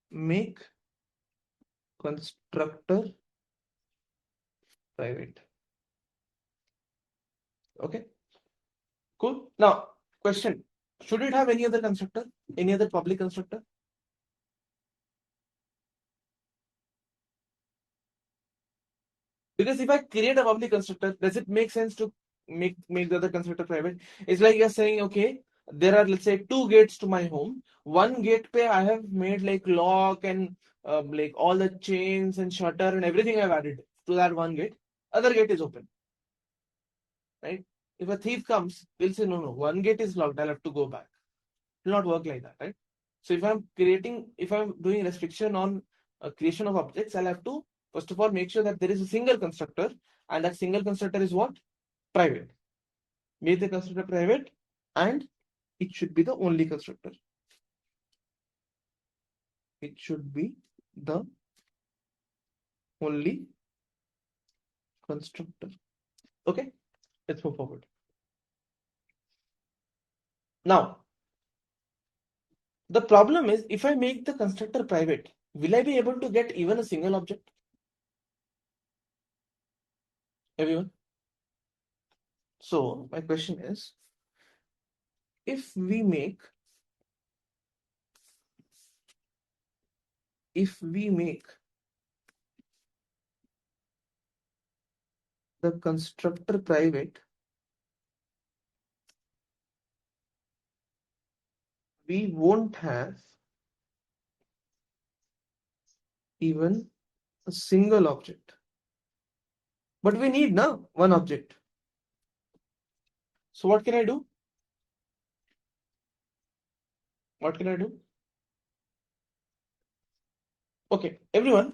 Make constructor private. Okay. Cool. Now, Question: should it have any other constructor, any other public constructor? Because if I create a public constructor, does it make sense to make the other constructor private? It's like you're saying, okay, there are, let's say, two gates to my home. One gate pe I have made like lock and like all the chains and shutter and everything I've added to that one gate. Other gate is open, right? If a thief comes, we'll say, no, no, one gate is locked. I'll have to go back. It will not work like that, right? So if I'm doing restriction on creation of objects, I'll have to first of all make sure that there is a single constructor, and that single constructor is what? Private. Make the constructor private, and it should be the only constructor. It should be the only constructor. Okay, let's move forward. Now, the problem is if I make the constructor private, will I be able to get even a single object? Everyone? So, my question is, if we make the constructor private, we won't have even a single object. But we need now one object. So what can I do? What can I do? Okay, everyone,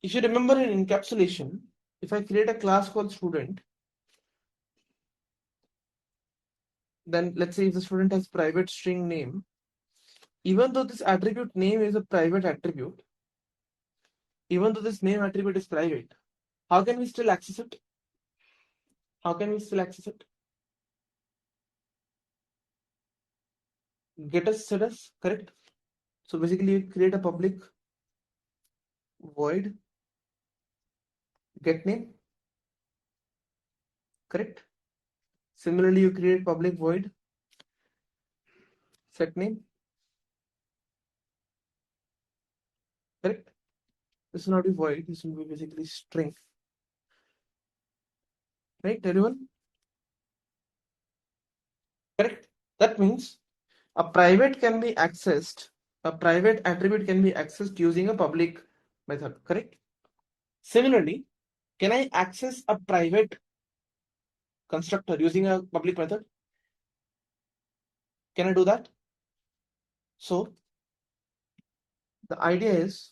if you remember in encapsulation, if I create a class called student, then let's say if the student has private string name, even though this attribute name is a private attribute, even though this name attribute is private, how can we still access it? How can we still access it? Get us, set us, correct? So basically you create a public void get name, correct? Similarly, you create public void set name, correct? This will not be void, this will be basically string, right, everyone? Correct? That means a private can be accessed, a private attribute can be accessed using a public method, correct? Similarly, can I access a private constructor using a public method? Can I do that? So the idea is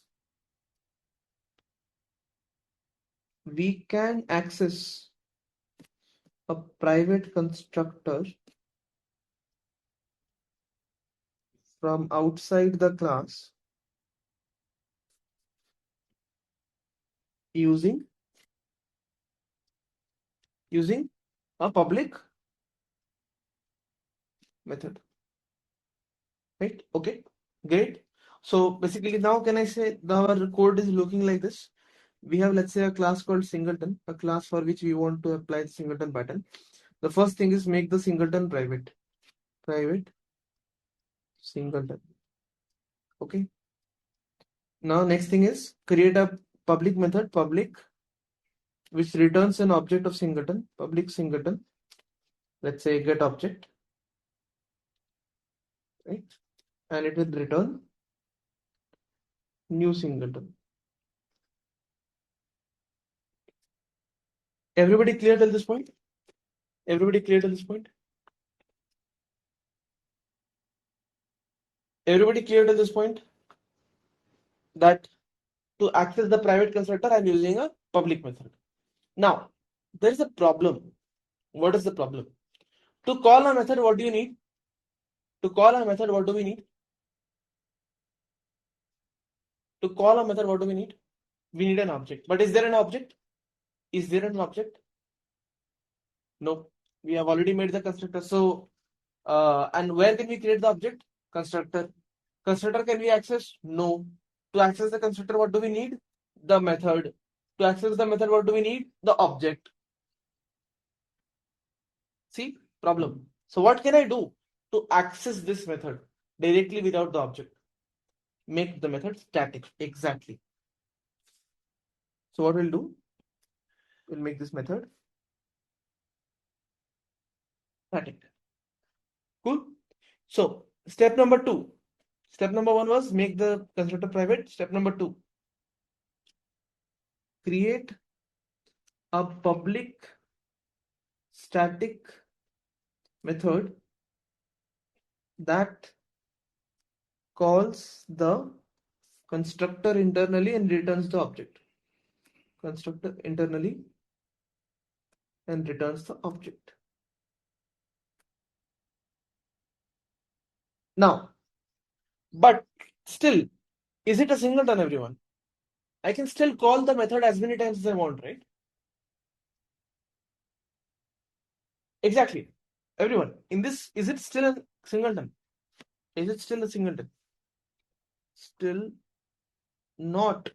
we can access a private constructor from outside the class using a public method, right? Okay, great. So basically now can I say our code is looking like this? We have, let's say, a class called Singleton, a class for which we want to apply the Singleton pattern. The first thing is make the Singleton private Singleton. Okay. Now next thing is create a public method, public, which returns an object of Singleton, public Singleton. Let's say get object, right? And it will return new Singleton. Everybody clear till this point? Everybody clear till this point? Everybody clear till this point? That to access the private constructor, I'm using a public method. Now, there is a problem. What is the problem? To call a method, what do you need? To call a method, what do we need? To call a method, what do we need? We need an object. But is there an object? Is there an object? No. We have already made the constructor. So, and where can we create the object? Constructor. Constructor can be accessed? No. To access the constructor, what do we need? The method. To access the method, what do we need? The object. See, problem. So what can I do? to access this method directly without the object. Make the method static. Exactly. So what we'll do, we'll make this method static. Cool. So step number 2. Step number 1 was make the constructor private. Step number 2, create a public static method that calls the constructor internally and returns the object. Constructor internally and returns the object. Now, but still, is it a singleton, everyone? I can still call the method as many times as I want, right? Exactly. Everyone, in this, is it still a singleton? Is it still a singleton? Still not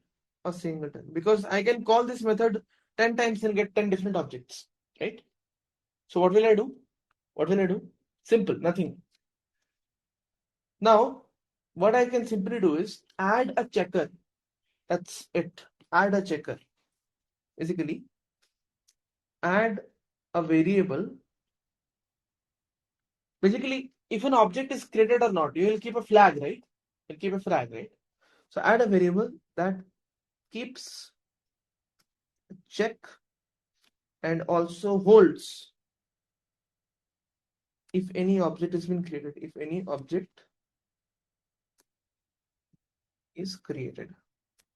a singleton, because I can call this method 10 times and get 10 different objects, right? So what will I do? What will I do? Simple, nothing. Now, what I can simply do is add a checker. That's it. Add a checker. Basically, add a variable. Basically, if an object is created or not, you will keep a flag, right? You'll keep a flag, right? So add a variable that keeps check and also holds if any object has been created. If any object is created.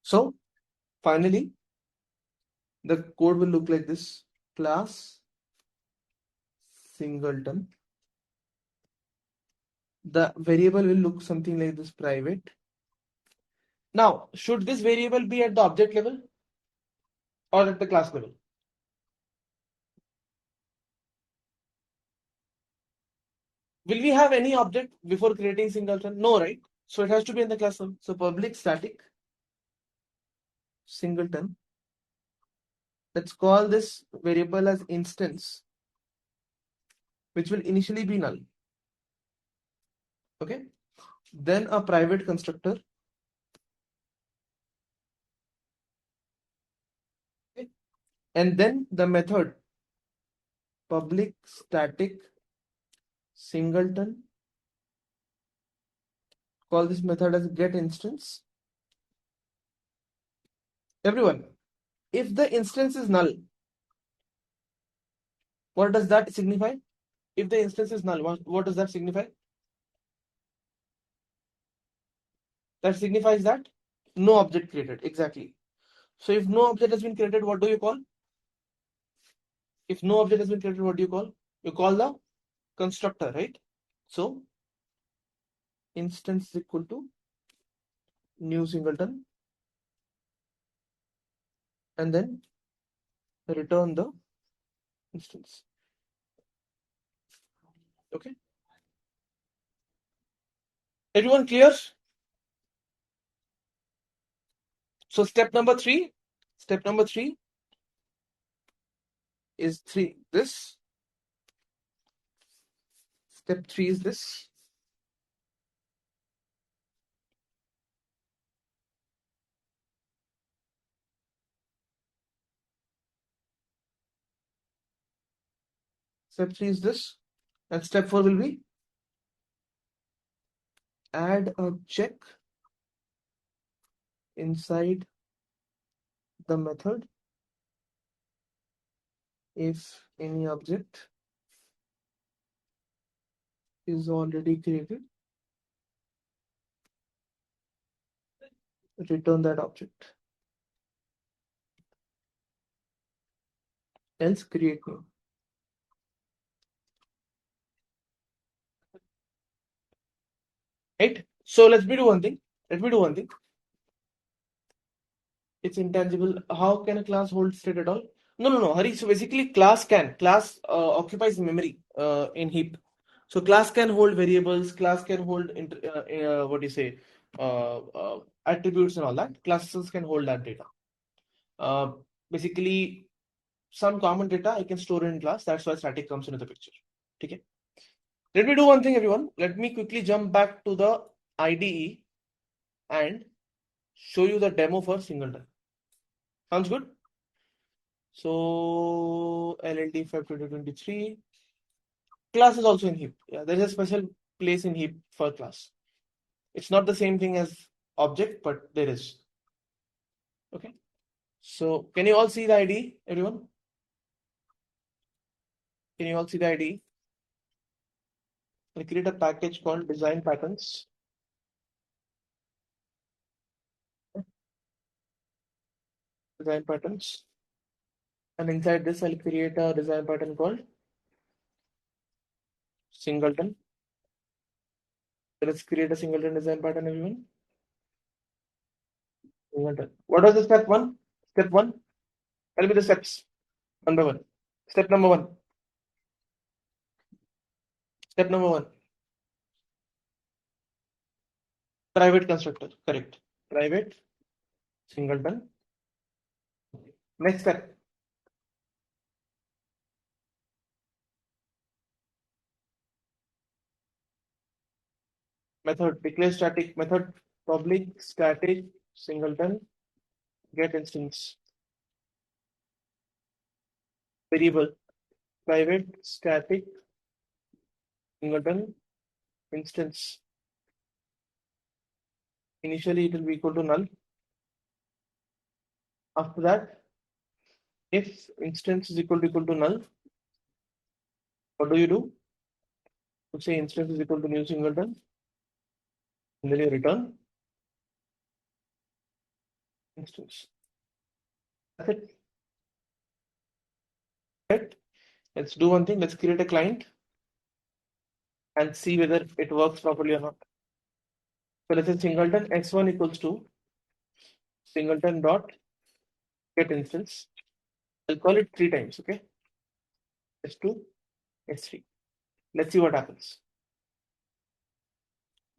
So finally, the code will look like this: class singleton. The variable will look something like this: private. Now, should this variable be at the object level or at the class level? Will we have any object before creating singleton? No, right? So it has to be in the class level. So public static singleton. Let's call this variable as instance, which will initially be null. Okay. Then a private constructor. Okay. And then the method public static singleton. Call this method as get instance. Everyone, if the instance is null, what does that signify? If the instance is null, what does that signify? That signifies that no object created. Exactly. So if no object has been created, what do you call? If no object has been created, what do you call? You call the constructor, right? So instance is equal to new singleton and then return the instance. Okay. Everyone clear? So step number 3 is this. Step 3 is this. Step 3 is this. And step 4 will be add a check inside the method if any object is already created. Return that object. Else create new. Right? So let me do one thing. It's intangible. How can a class hold state at all? No, Hari. So basically, class occupies memory in heap. So class can hold variables. Class can hold what do you say? Attributes and all that. Classes can hold that data. Basically, some common data I can store in class. That's why static comes into the picture. Okay. Let me do one thing, everyone. Let me quickly jump back to the IDE and show you the demo for Singleton. Sounds good? So LLD Feb 2023. Class is also in heap. Yeah, there is a special place in heap for class. It's not the same thing as object, but there is. Okay. So can you all see the ID, everyone? Can you all see the ID? I'll create a package called design patterns. Design patterns. And inside this, I'll create a design pattern called Singleton. Let's create a Singleton design pattern, everyone. Singleton. What was the step one? Step one. Tell me the steps. Number one. Step number one. Step number one. Private constructor. Correct. Private Singleton. Next step. Method. Declare static method. Public static Singleton get instance. Variable. Private static Singleton instance. Initially, it will be equal to null. After that, if instance is equal to null, what do? You say instance is equal to new Singleton, and then you return instance. That's it. Right? Let's do one thing. Let's create a client and see whether it works properly or not. So let's say Singleton s1 equals to Singleton dot get instance. I'll call it 3 times. Okay, s2, s3. Let's see what happens.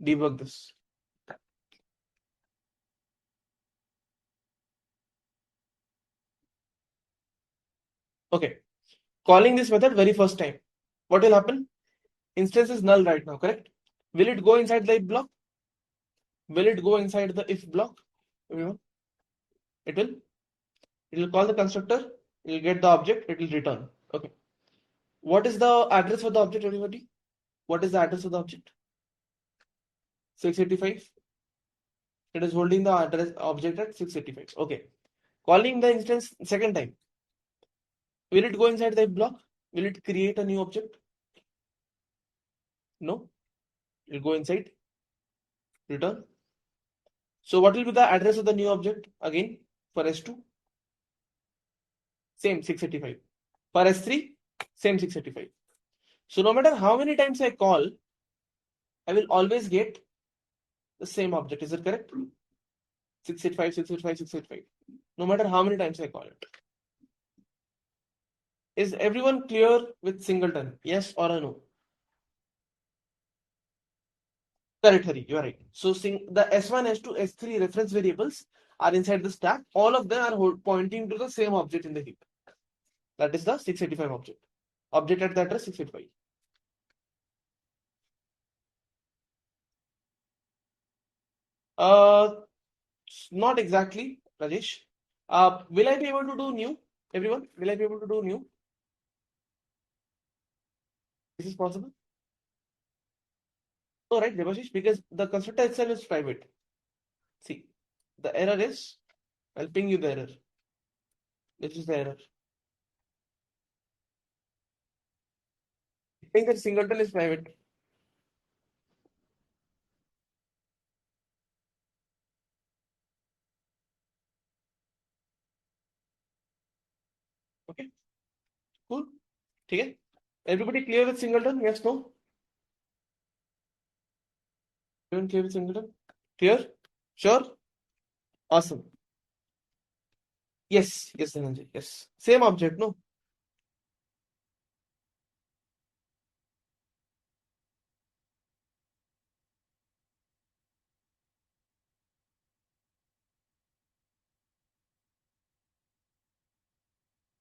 Debug this. Okay, calling this method very first time. What will happen? Instance is null right now, correct? Will it go inside the if block? Will it go inside the if block? Everyone? It will. It will call the constructor. It will get the object. It will return. Okay. What is the address for the object, everybody? What is the address of the object? 685. It is holding the address object at 685. Okay. Calling the instance second time. Will it go inside the if block? Will it create a new object? No. It will go inside. Return. So what will be the address of the new object again for S2? Same 685. For S3, same 685. So no matter how many times I call, I will always get the same object. Is it correct? 685, 685, 685. No matter how many times I call it. Is everyone clear with Singleton? Yes or a no? Correct, Hari. You are right. So the S1, S2, S3 reference variables are inside the stack. All of them are pointing to the same object in the heap. That is the 685 object. Object at the address 685. Not exactly, Rajesh. Will I be able to do new? Everyone, will I be able to do new? This is possible? No, right, Devashish, because the constructor itself is private. See, the error is, I'll ping you the error. This is the error. I think that Singleton is private. Okay, cool. Okay. Everybody clear with Singleton? Yes, no? Everyone clear with Singleton? Clear? Sure? Awesome. Yes, yes, Dhananjay, yes. Same object, no?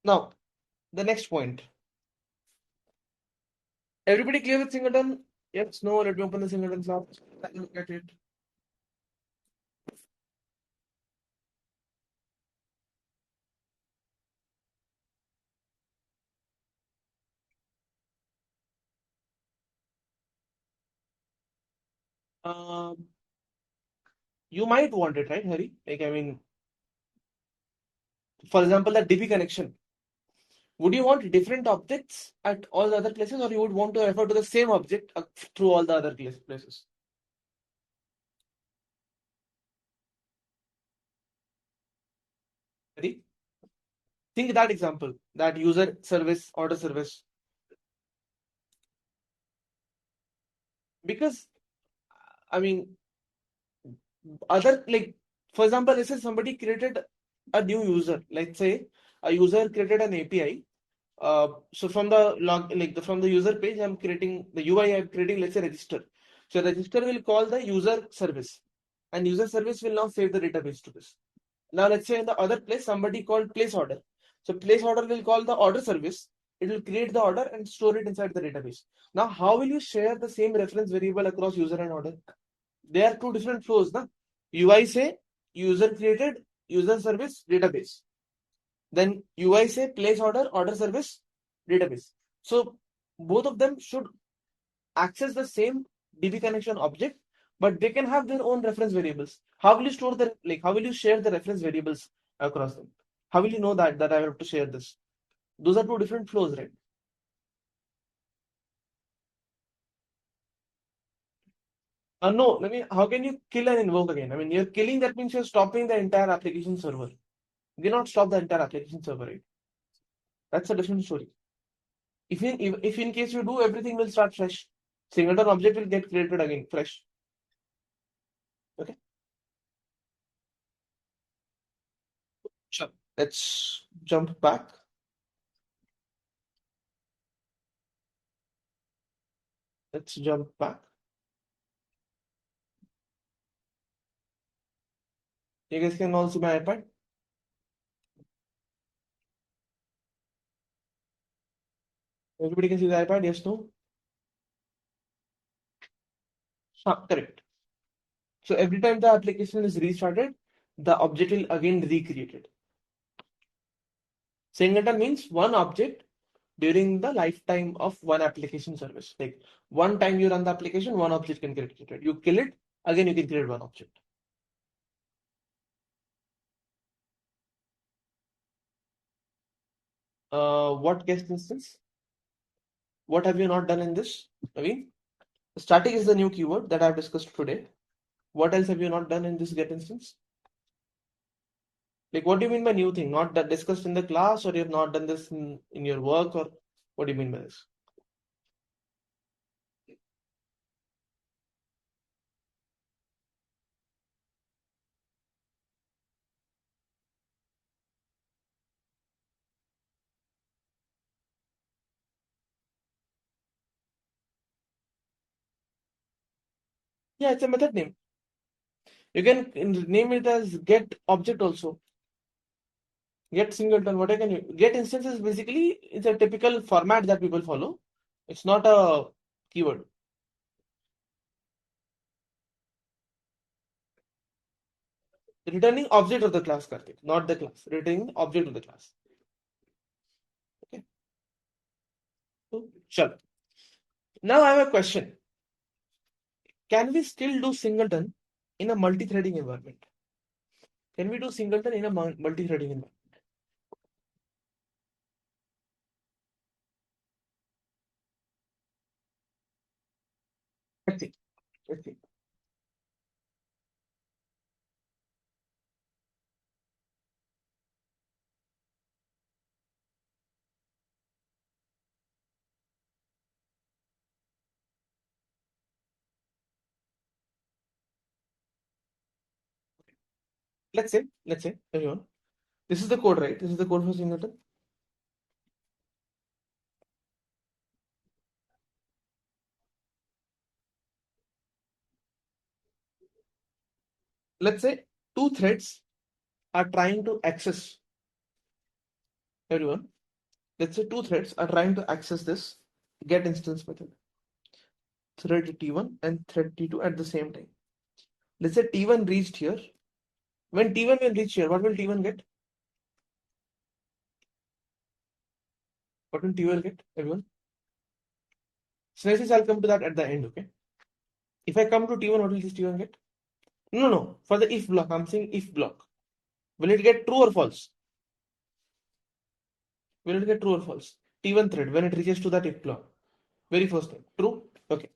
Now, the next point. Everybody clear with Singleton? Yes, no, let me open the Singleton class. Let me look at it. Um, you might want it, right, Harry? Like, I mean, for example, the DB connection. Would you want different objects at all the other places, or you would want to refer to the same object through all the other places? Harry? Think that example, that user service, order service. Because, I mean, other, like, for example, let's say somebody created a new user. Let's say a user created an API. So from the from the user page, I'm creating the UI. I'm creating, let's say, register. So register will call the user service, and user service will now save the database to this. Now let's say in the other place somebody called place order. So place order will call the order service. It will create the order and store it inside the database. Now how will you share the same reference variable across user and order? They are two different flows. Na? UI say user created, user service, database. Then UI say place order, order service, database. So both of them should access the same DB connection object, but they can have their own reference variables. How will you store the how will you share the reference variables across them? How will you know that I have to share this? Those are two different flows, right? No, I mean, how can you kill and invoke again? I mean, you're killing, that means you're stopping the entire application server. You cannot stop the entire application server, right? That's a different story. If in case you do, everything will start fresh. Singleton object will get created again, fresh. Okay. Sure. Let's jump back. Let's jump back. You guys can all see my iPad. Everybody can see the iPad. Yes, no? Correct. So every time the application is restarted, the object will again recreated. Singleton means one object during the lifetime of one application service. Like one time you run the application, one object can get created. You kill it, again you can create one object. What guest instance? What have you not done in this? I mean, static is the new keyword that I've discussed today. What else have you not done in this get instance? Like, what do you mean by new thing? Not that discussed in the class, or you have not done this in your work, or what do you mean by this? Yeah, it's a method name. You can name it as get object also. Get singleton. What I can get instance is basically it's a typical format that people follow. It's not a keyword. Returning object of the class, Karthik, not the class. Returning object of the class. Okay. So, sure. Now I have a question. Can we still do singleton in a multi-threading environment? Can we do singleton in a multi-threading environment? Let's see. Let's see. Let's say, everyone. This is the code, right? This is the code for singleton. Let's say two threads are trying to access everyone. Let's say two threads are trying to access this get instance method. thread T1 and thread T2 at the same time. Let's say T1 reached here. When T1 will reach here, what will T1 get? What will T1 get, everyone? So I'll come to that at the end, okay? If I come to T1, what will this T1 get? No. For the if block, I'm saying if block. Will it get true or false? Will it get true or false? T1 thread, when it reaches to that if block. Very first time. True? Okay.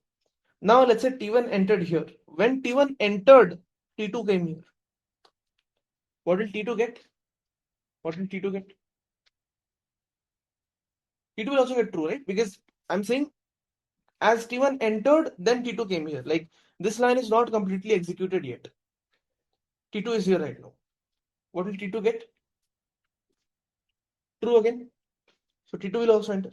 Now let's say T1 entered here. When T1 entered, T2 came here. What will T2 get? What will T2 get? T2 will also get true, right? Because I'm saying as T1 entered, then T2 came here. Like this line is not completely executed yet. T2 is here right now. What will T2 get? True again. So T2 will also enter.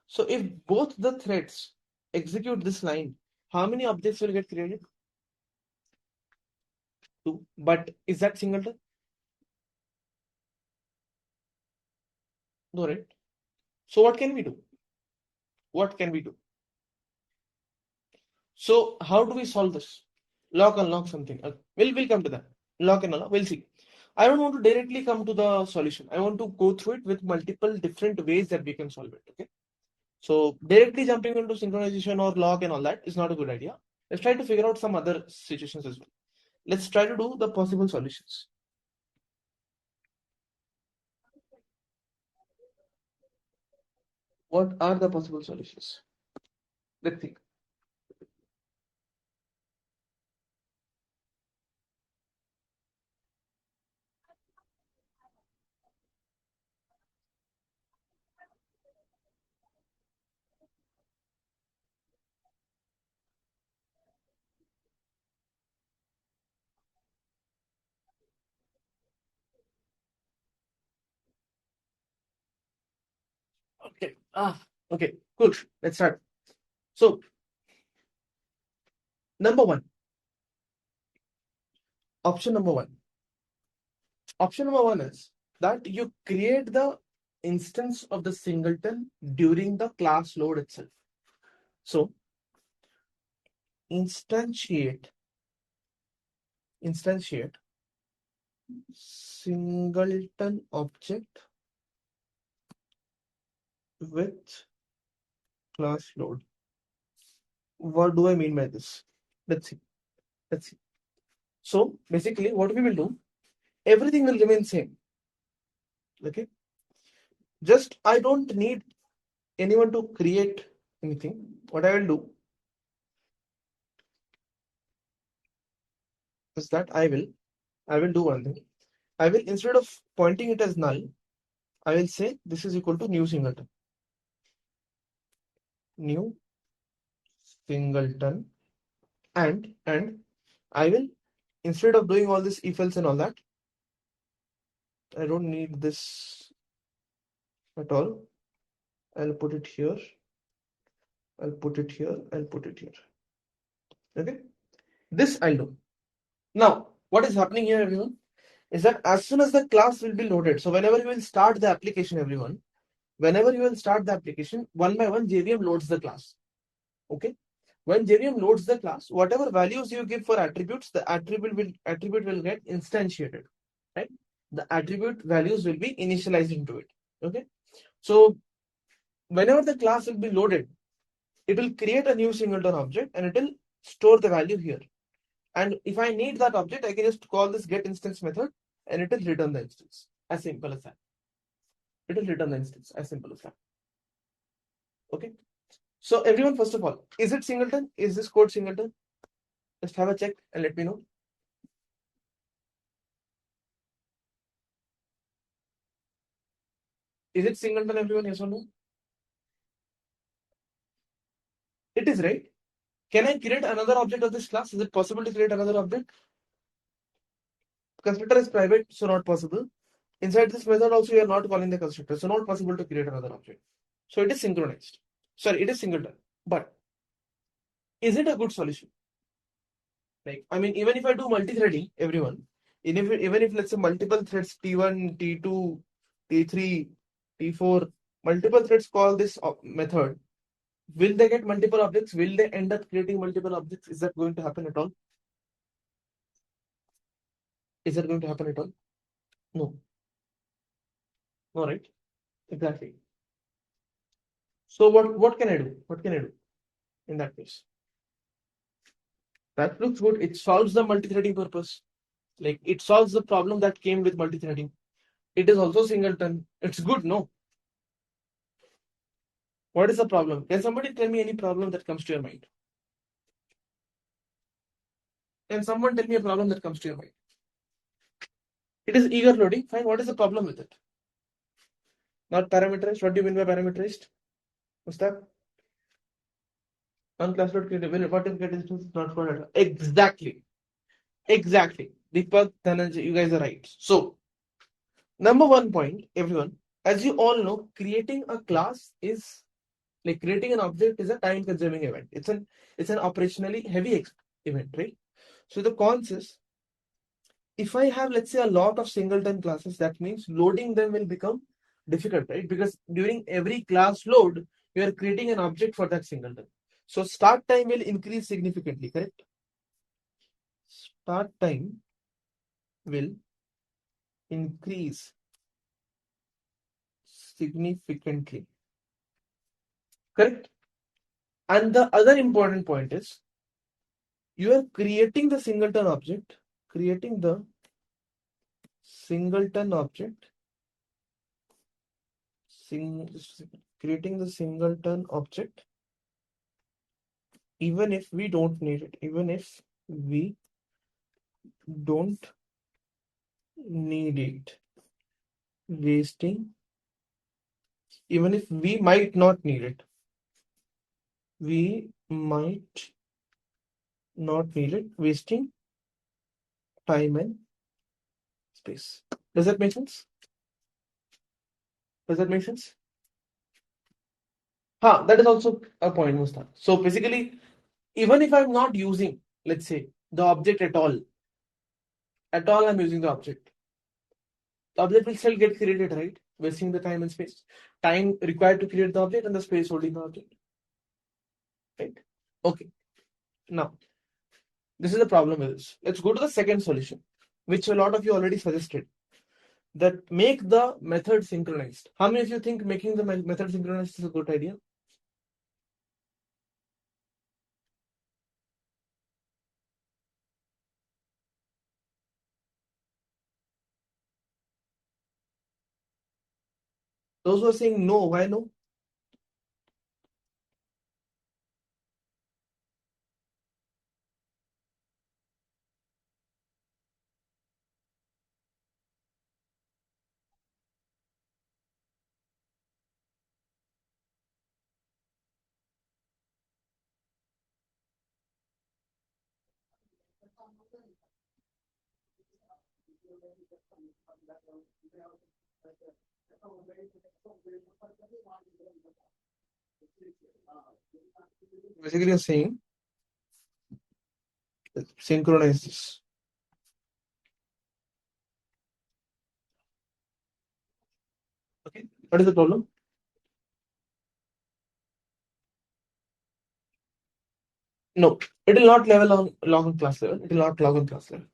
So if both the threads execute this line, how many objects will get created? Two. But is that singleton? No, right? So what can we do? What can we do? So how do we solve this? Lock, unlock something. We'll come to that. Lock and unlock. We'll see. I don't want to directly come to the solution. I want to go through it with multiple different ways that we can solve it. Okay. So directly jumping into synchronization or lock and all that is not a good idea. Let's try to figure out some other situations as well. Let's try to do the possible solutions. What are the possible solutions? Let's think. Okay. Okay. Cool. Let's start. So, number one. Option number one. Option number one is that you create the instance of the singleton during the class load itself. So, instantiate singleton object with class load. What do I mean by this? Let's see. So basically what we will do, everything will remain same. Okay. Just I don't need anyone to create anything. What I will do is that I will do one thing. I will, instead of pointing it as null, I will say this is equal to new singleton. New singleton, and I will, instead of doing all this if else and all that, I don't need this at all. I'll put it here. I'll put it here. I'll put it here. Okay. This I'll do. Now, what is happening here, everyone, is that as soon as the class will be loaded, so whenever you will start the application, everyone, whenever you will start the application, one by one, JVM loads the class. Okay. When JVM loads the class, whatever values you give for attributes, the attribute will get instantiated. Right? The attribute values will be initialized into it. Okay. So whenever the class will be loaded, it will create a new singleton object and it will store the value here. And if I need that object, I can just call this get instance method and it will return the instance. As simple as that. It will return the instance. As simple as that. Okay. So everyone, first of all, is it singleton? Is this code singleton? Just have a check and let me know. Is it singleton, everyone? Yes or no? It is, right? Can I create another object of this class? Is it possible to create another object? Constructor is private, so not possible. Inside this method also, you are not calling the constructor, so not possible to create another object. So it is synchronized. Sorry, it is singleton. But is it a good solution? Like, I mean, even if I do multi-threading, everyone, even if let's say multiple threads T1, T2, T3, T4, multiple threads call this method, Will they get multiple objects? Will they end up creating multiple objects? Is that going to happen at all? Is that going to happen at all? No. No, right? Exactly. So what can I do? What can I do in that case? That looks good. It solves the multi-threading purpose. Like it solves the problem that came with multi-threading. It is also singleton. It's good, no? What is the problem? Can somebody tell me any problem that comes to your mind? Can someone tell me a problem that comes to your mind? It is eager loading. Fine. What is the problem with it? Not parameterized. What do you mean by parameterized? Mustaq? Unclass load created. What if get instance is not for exactly. Exactly. Deepak, Dhananjay, you guys are right. So, number one point, everyone, as you all know, creating a class is like creating an object is a time-consuming event. It's an operationally heavy event, right? So the cons is if I have, let's say, a lot of singleton classes, that means loading them will become difficult, right? Because during every class load, you are creating an object for that singleton. So start time will increase significantly, correct? Start time will increase significantly, correct? And the other important point is you are creating the singleton object, creating the singleton object, creating the singleton object, even if we don't need it, even if we don't need it, wasting, even if we might not need it, we might not need it, wasting time and space. Does that make sense? Does that make sense? That is also a point, Mustaq. So basically, even if I'm not using, let's say, the object at all I'm using the object. The object will still get created, right? Wasting the time and space. Time required to create the object and the space holding the object. Right? Okay. Now, this is the problem with this. Let's go to the second solution, which a lot of you already suggested. That make the method synchronized. How many of you think making the method synchronized is a good idea? Those who are saying no, why no? Basically, you're saying synchronize this. Okay. What is the problem? No, it will not log on class level. It will not log on class level.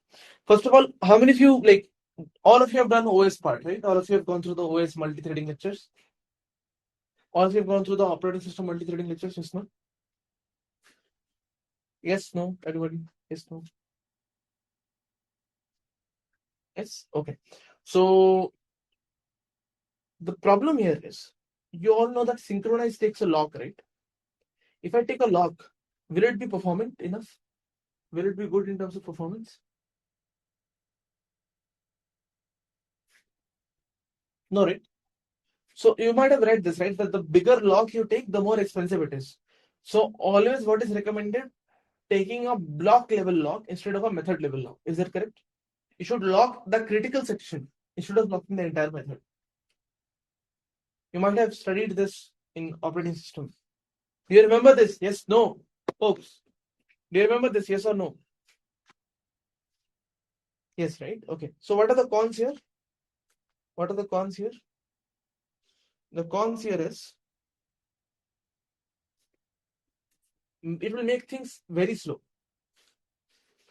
First of all, how many of you all of you have done OS part, right? All of you have gone through the OS multi-threading lectures. All of you have gone through the operating system multi-threading lectures, yes, no? Yes, no, everybody? Yes, no? Yes, okay. So the problem here is you all know that synchronize takes a lock, right? If I take a lock, will it be performant enough? Will it be good in terms of performance? No, right? So you might have read this, right? That the bigger lock you take, the more expensive it is. So always what is recommended? Taking a block level lock instead of a method level lock. Is that correct? You should lock the critical section instead of locking the entire method. You might have studied this in operating system. Do you remember this? Yes, no. Folks, do you remember this? Yes or no? Yes, right? Okay. So what are the cons here? What are the cons here? The cons here is it will make things very slow,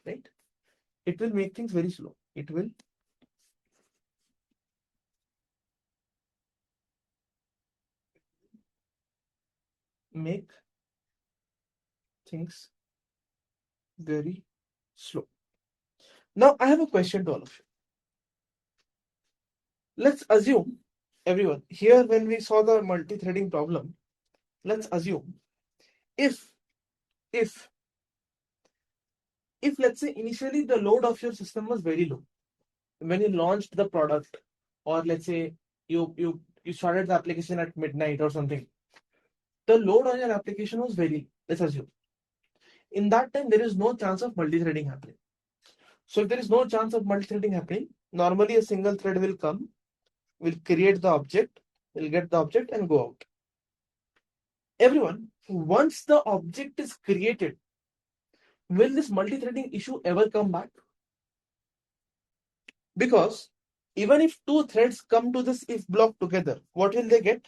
right? It will make things very slow. It will make things very slow. Now, I have a question to all of you. Let's assume, everyone, here when we saw the multi-threading problem, let's assume if if if let's say initially the load of your system was very low when you launched the product, or let's say you started the application at midnight or something, the load on your application was very, let's assume, in that time there is no chance of multi-threading happening. So if there is no chance of multi-threading happening, normally a single thread will come, will create the object, will get the object and go out. Everyone, once the object is created, will this multi-threading issue ever come back? Because even if two threads come to this if block together, what will they get?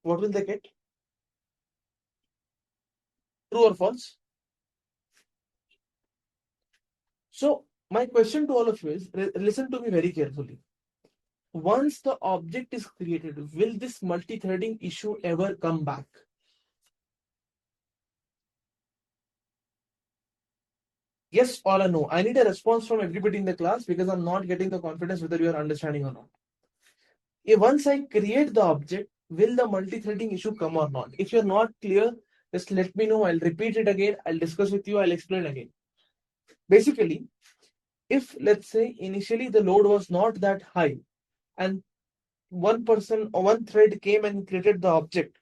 What will they get? True or false? So my question to all of you is, listen to me very carefully. Once the object is created, will this multi-threading issue ever come back? Yes or a no? I need a response from everybody in the class because I'm not getting the confidence whether you are understanding or not. If once I create the object, will the multi-threading issue come or not? If you're not clear, just let me know. I'll repeat it again. I'll discuss with you. I'll explain again. Basically, if let's say initially the load was not that high and one person or one thread came and created the object,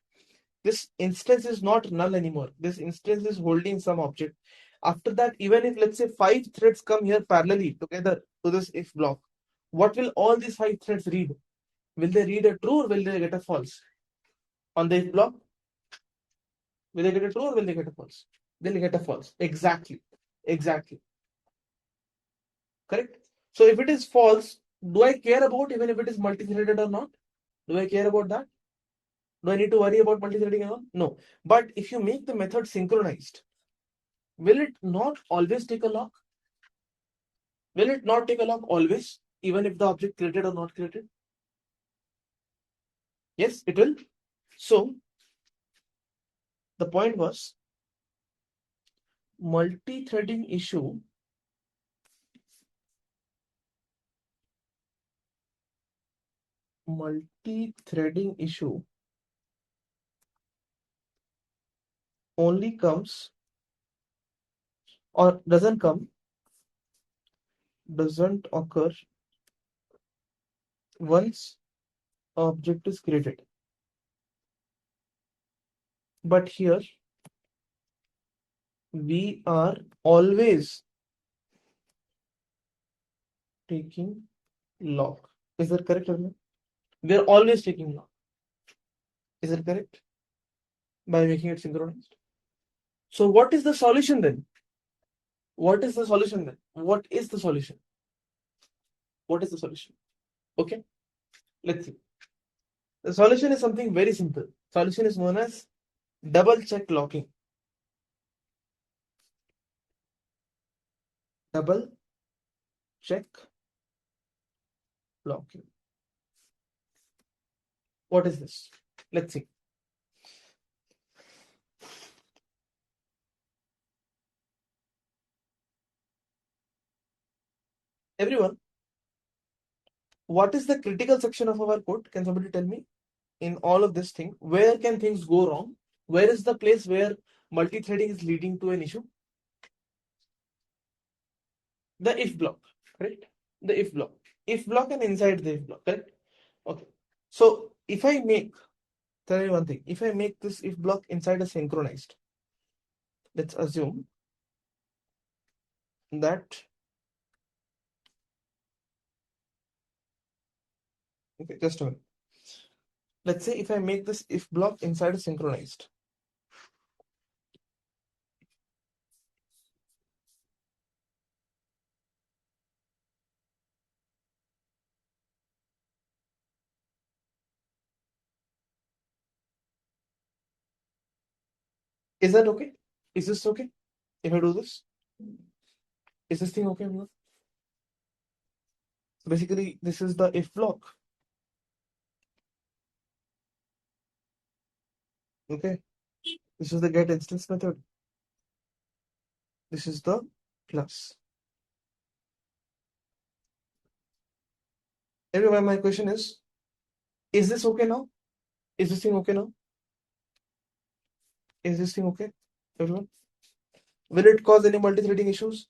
this instance is not null anymore. This instance is holding some object. After that, even if let's say 5 threads come here parallelly together to this if block, what will all these 5 threads read? Will they read a true or will they get a false? On the if block, will they get a true or will they get a false? They'll get a false. Exactly. Exactly. Correct? So if it is false, do I care about even if it is multi-threaded or not? Do I care about that? Do I need to worry about multi-threading and all? No. But if you make the method synchronized, will it not always take a lock? Will it not take a lock always, even if the object created or not created? Yes, it will. So the point was multi-threading issue multi-threading issue only comes or doesn't occur once object is created. But here we are always taking lock. Is that correct, Arvind? We are always taking lock. Is that correct? By making it synchronized. So what is the solution then? What is the solution then? What is the solution? What is the solution? Okay, let's see. The solution is something very simple. Solution is known as double check locking. Double check locking. What is this? Let's see. Everyone, what is the critical section of our code? Can somebody tell me? In all of this thing, where can things go wrong? Where is the place where multi-threading is leading to an issue? The if block, correct? The if block. If block and inside the if block, correct? Okay. So if I make, tell you one thing, if I make this if block inside a synchronized, let's assume that, okay, just a minute. Let's say if I make this if block inside a synchronized, Is that okay? Is this okay? If I do this, is this thing okay? So basically, this is the if block. Okay. This is the get instance method. This is the class. Everyone, my question is this okay now? Is this thing okay now? Is this thing okay? Everyone? Will it cause any multi-threading issues?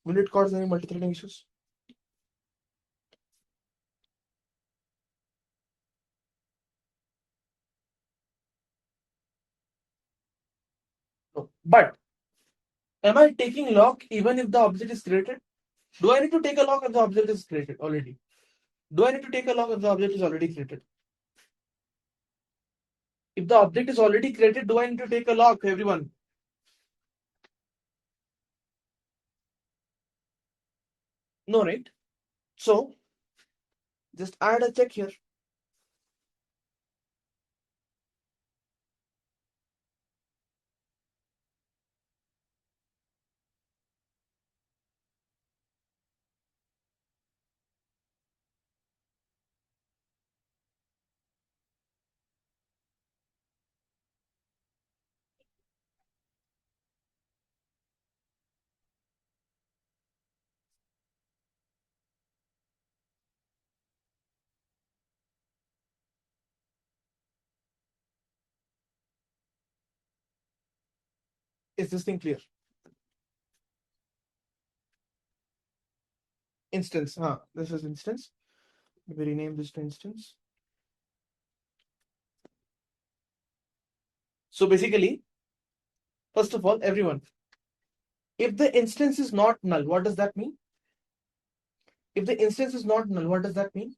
Will it cause any multi-threading issues? No. But am I taking lock even if the object is created? Do I need to take a lock if the object is created already? Do I need to take a lock if the object is already created? If the object is already created, do I need to take a lock, everyone? No, right? So just add a check here. Is this thing clear? Instance. This is instance. We rename this to instance. So basically, first of all, everyone, if the instance is not null, what does that mean? If the instance is not null, what does that mean?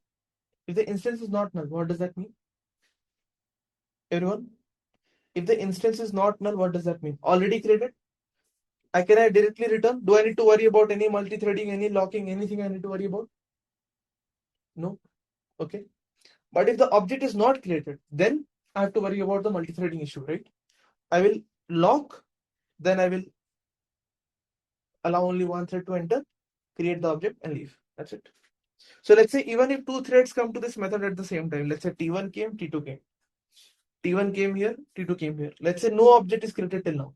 If the instance is not null, what does that mean? Everyone, if the instance is not null, what does that mean? Already created? Can I directly return? Do I need to worry about any multi-threading, any locking, anything I need to worry about? No. Okay. But if the object is not created, then I have to worry about the multi-threading issue, right? I will lock, then I will allow only one thread to enter, create the object and leave. That's it. So let's say even if two threads come to this method at the same time, let's say T1 came, T2 came. T1 came here, T2 came here. Let's say no object is created till now.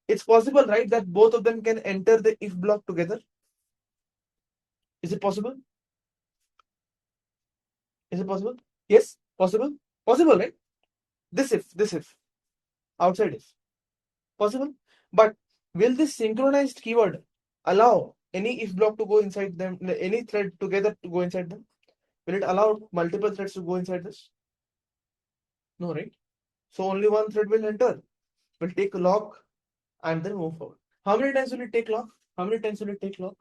It's possible, right, that both of them can enter the if block together? Is it possible? Is it possible? Yes, possible. Possible, right? This if, outside if. Possible. But will this synchronized keyword allow any if block to go inside them, any thread together to go inside them? Will it allow multiple threads to go inside this? No, right? So only one thread will enter, will take a lock and then move forward. How many times will it take lock? How many times will it take lock?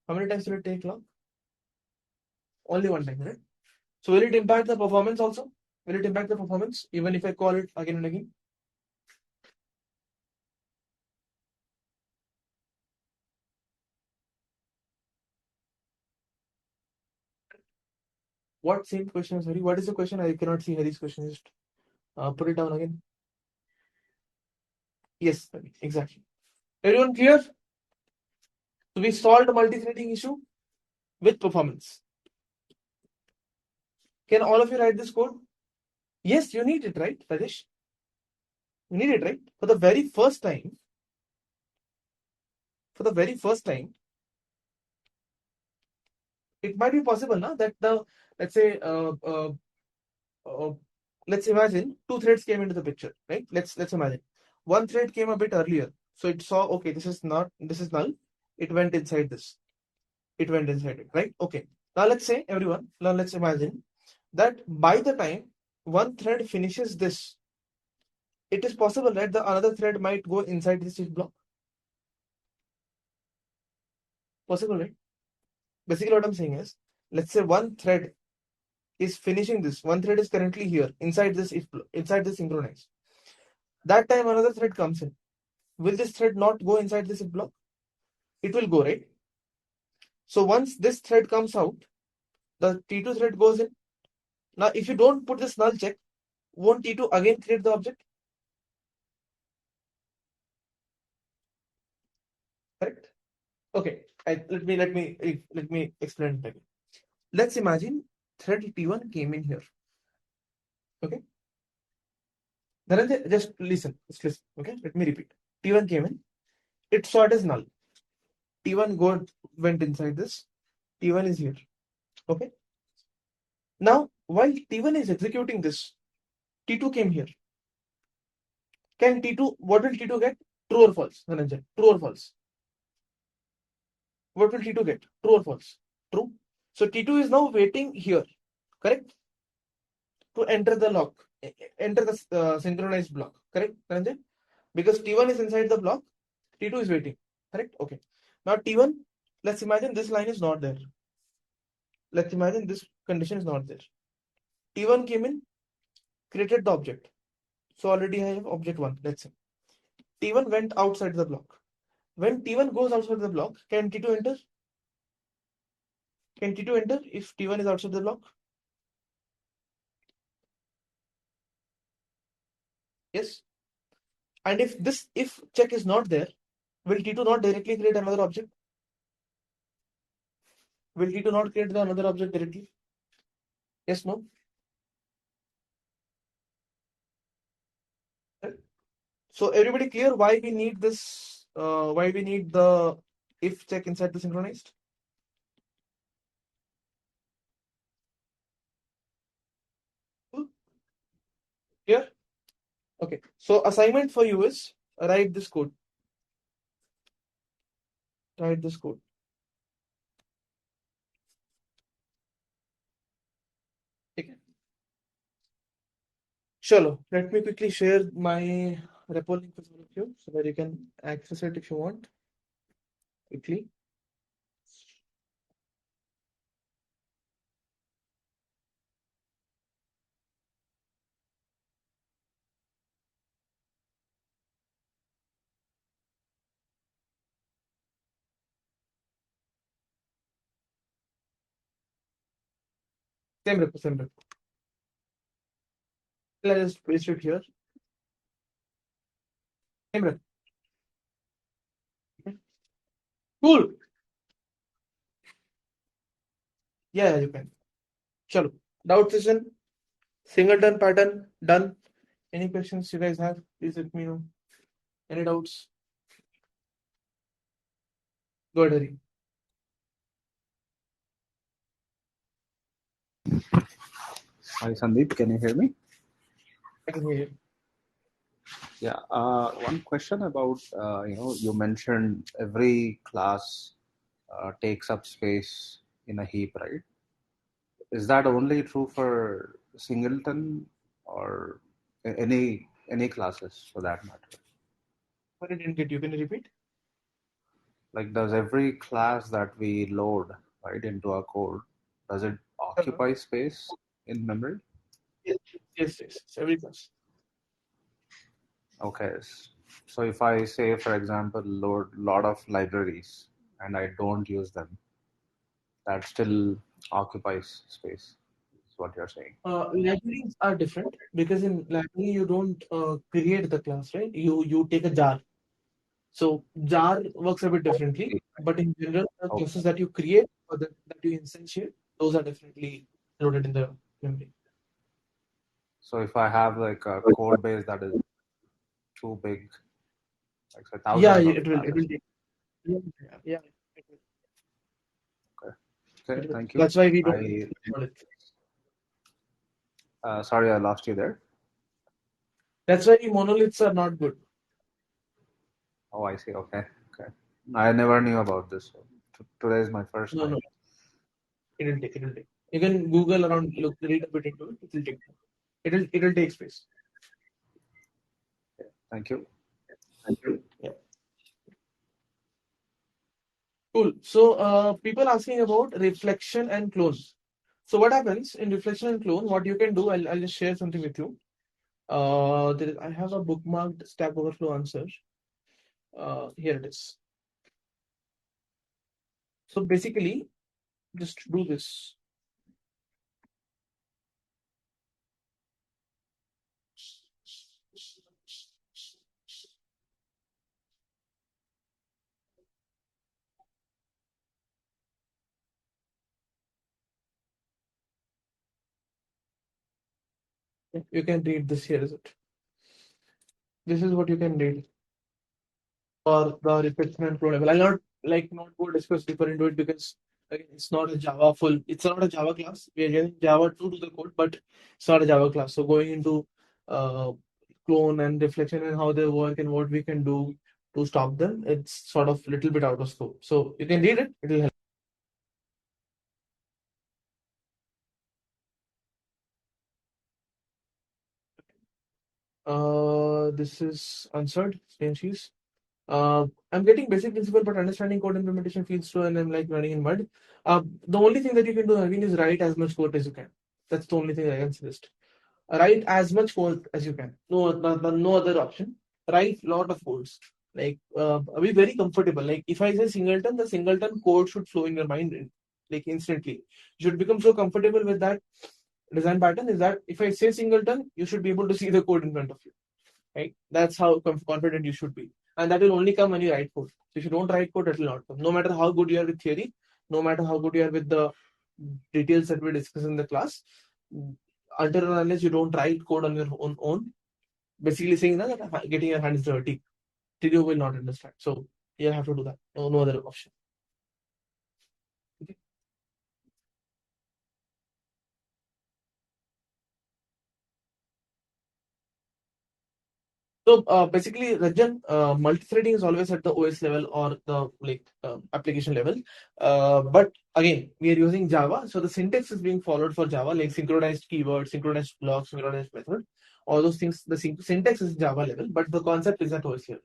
How many times will it take lock? Only one time, right? So will it impact the performance also? Will it impact the performance even if I call it again and again? What same question is Hari? What is the question? I cannot see Hari's question. Just put it down again. Yes, exactly. Everyone clear? So we solved a multi-threading issue with performance. Can all of you write this code? Yes, you need it, right, Rajesh? You need it, right? For the very first time, it might be possible now that let's say let's imagine two threads came into the picture, right? Let's imagine one thread came a bit earlier, so it saw, okay, this is null. It went inside this. It went inside it, right? Okay. Now let's say, everyone, now let's imagine that by the time one thread finishes this, it is possible that the another thread might go inside this if block. Possible, right? Basically, what I'm saying is, let's say one thread is finishing this. One thread is currently here inside this synchronize. That time another thread comes in. Will this thread not go inside this if block? It will go, right? So once this thread comes out, the T2 thread goes in. Now, if you don't put this null check, won't T2 again create the object? Correct? Okay. Let me explain it again. Let's imagine thread T1 came in here. Okay. Dhananjay, just listen. Just listen. Okay. Let me repeat. T1 came in. It saw it as null. T1 went inside this. T1 is here. Okay. Now, while T1 is executing this, T2 came here. Can T2, what will T2 get? True or false? Dhananjay, true or false? What will T2 get? True or false? True. So T2 is now waiting here, correct? To enter the lock, enter the synchronized block, correct, Dhananjay? Because T1 is inside the block, T2 is waiting, correct? Okay. Now T1, let's imagine this line is not there. Let's imagine this condition is not there. T1 came in, created the object. So already I have object 1, let's say. T1 went outside the block. When T1 goes outside the block, can T2 enter? Can T2 enter if T1 is outside the block? Yes. And if check is not there, will T2 not directly create another object? Will T2 not create the another object directly? Yes, no? Right? So everybody clear why we need this, why we need the if check inside the synchronized? Clear? Okay. So assignment for you is write this code. Write this code. Okay. Chalo, let me quickly share my repo link with all of you so that you can access it if you want quickly. Same repo. Let's just paste it here. Same repo. Okay. Cool. Yeah, you can. Chalo. Doubt session. Singleton pattern done. Any questions you guys have? Please let me know. Any doubts? Go ahead, Hari.
Hi, Sandeep. Can you hear me?
I can hear you.
Yeah. One question about you mentioned every class takes up space in a heap, right? Is that only true for Singleton or any classes for that matter?
But I didn't get you. Can you repeat?
Like, does every class that we load right into our code, does it occupy space in memory?
Yes. Yes. Every class.
Okay. So if I say, for example, load lot of libraries and I don't use them, that still occupies space. Is what you're saying.
Libraries are different because in library you don't create the class, right? You take a jar. So jar works a bit differently, but in general, the
Okay.
classes that you create or that you instantiate, those are definitely loaded in the memory.
So if I have like a code base that is too big, like say
Yeah,
thousands of
it will
classes.
take. Yeah, yeah, it will.
Okay. Okay.
It will.
Thank you.
That's why we don't
I
call it.
sorry I lost you there.
That's why monoliths are not good.
Oh, I see. Okay. Okay. I never knew about this. So today is my first
No,
time.
no, it will take. It will take. You can Google around, look, read a bit into it. It will take. It will take space.
Thank you.
Thank you. Yeah. Cool. So, people asking about reflection and clone. So, what happens in reflection and clone? What you can do, I'll just share something with you. I have a bookmarked Stack Overflow answer. Here it is. So, basically, just do this. You can read this here, is it? This is what you can read for the reflection and flow level. I'll not go discuss deeper into it because again, it's not a Java class. We are using Java to do the code, but it's not a Java class. So going into uh, clone and reflection and how they work and what we can do to stop them, it's sort of a little bit out of scope. So you can read it, it'll help. This is answered, Spencies. I'm getting basic principle, but understanding code implementation feels slow and I'm like running in mud. The only thing that you can do, Naveen, is write as much code as you can. That's the only thing I can suggest. Write as much code as you can. No other option. Write lot of codes. Like, be very comfortable. Like, if I say singleton, the singleton code should flow in your mind like instantly. You should become so comfortable with that design pattern. Is that if I say singleton, you should be able to see the code in front of you, right? That's how confident you should be. And that will only come when you write code. So if you don't write code, it will not come. No matter how good you are with theory, no matter how good you are with the details that we discuss in the class, until and unless you don't write code on your own, basically saying that getting your hands dirty, you will not understand. So you have to do that. No other option. Okay. So basically, Rajan, multi-threading is always at the OS level or the application level. But again, we are using Java, so the syntax is being followed for Java, like synchronized keywords, synchronized blocks, synchronized method. All those things, the syntax is Java level, but the concept is at OS level.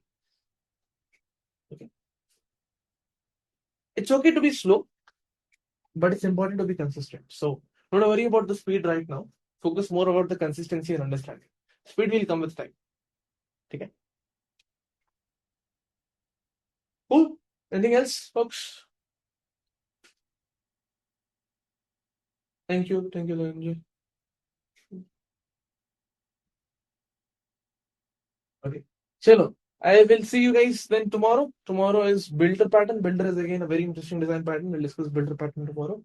Okay, it's okay to be slow, but it's important to be consistent. So don't worry about the speed right now. Focus more about the consistency and understanding. Speed will come with time. Okay. Cool. Anything else, folks? Thank you. Thank you, Dhananjay. Okay. Chalo. I will see you guys then tomorrow. Tomorrow is builder pattern. Builder is again a very interesting design pattern. We'll discuss builder pattern tomorrow.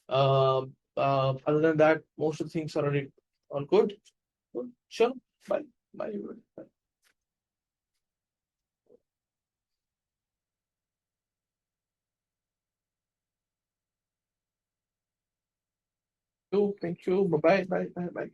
Other than that, most of the things are already all good. Good. Sure. Bye. Bye. Everybody. Bye. Thank you. Bye. Bye. Bye. Bye.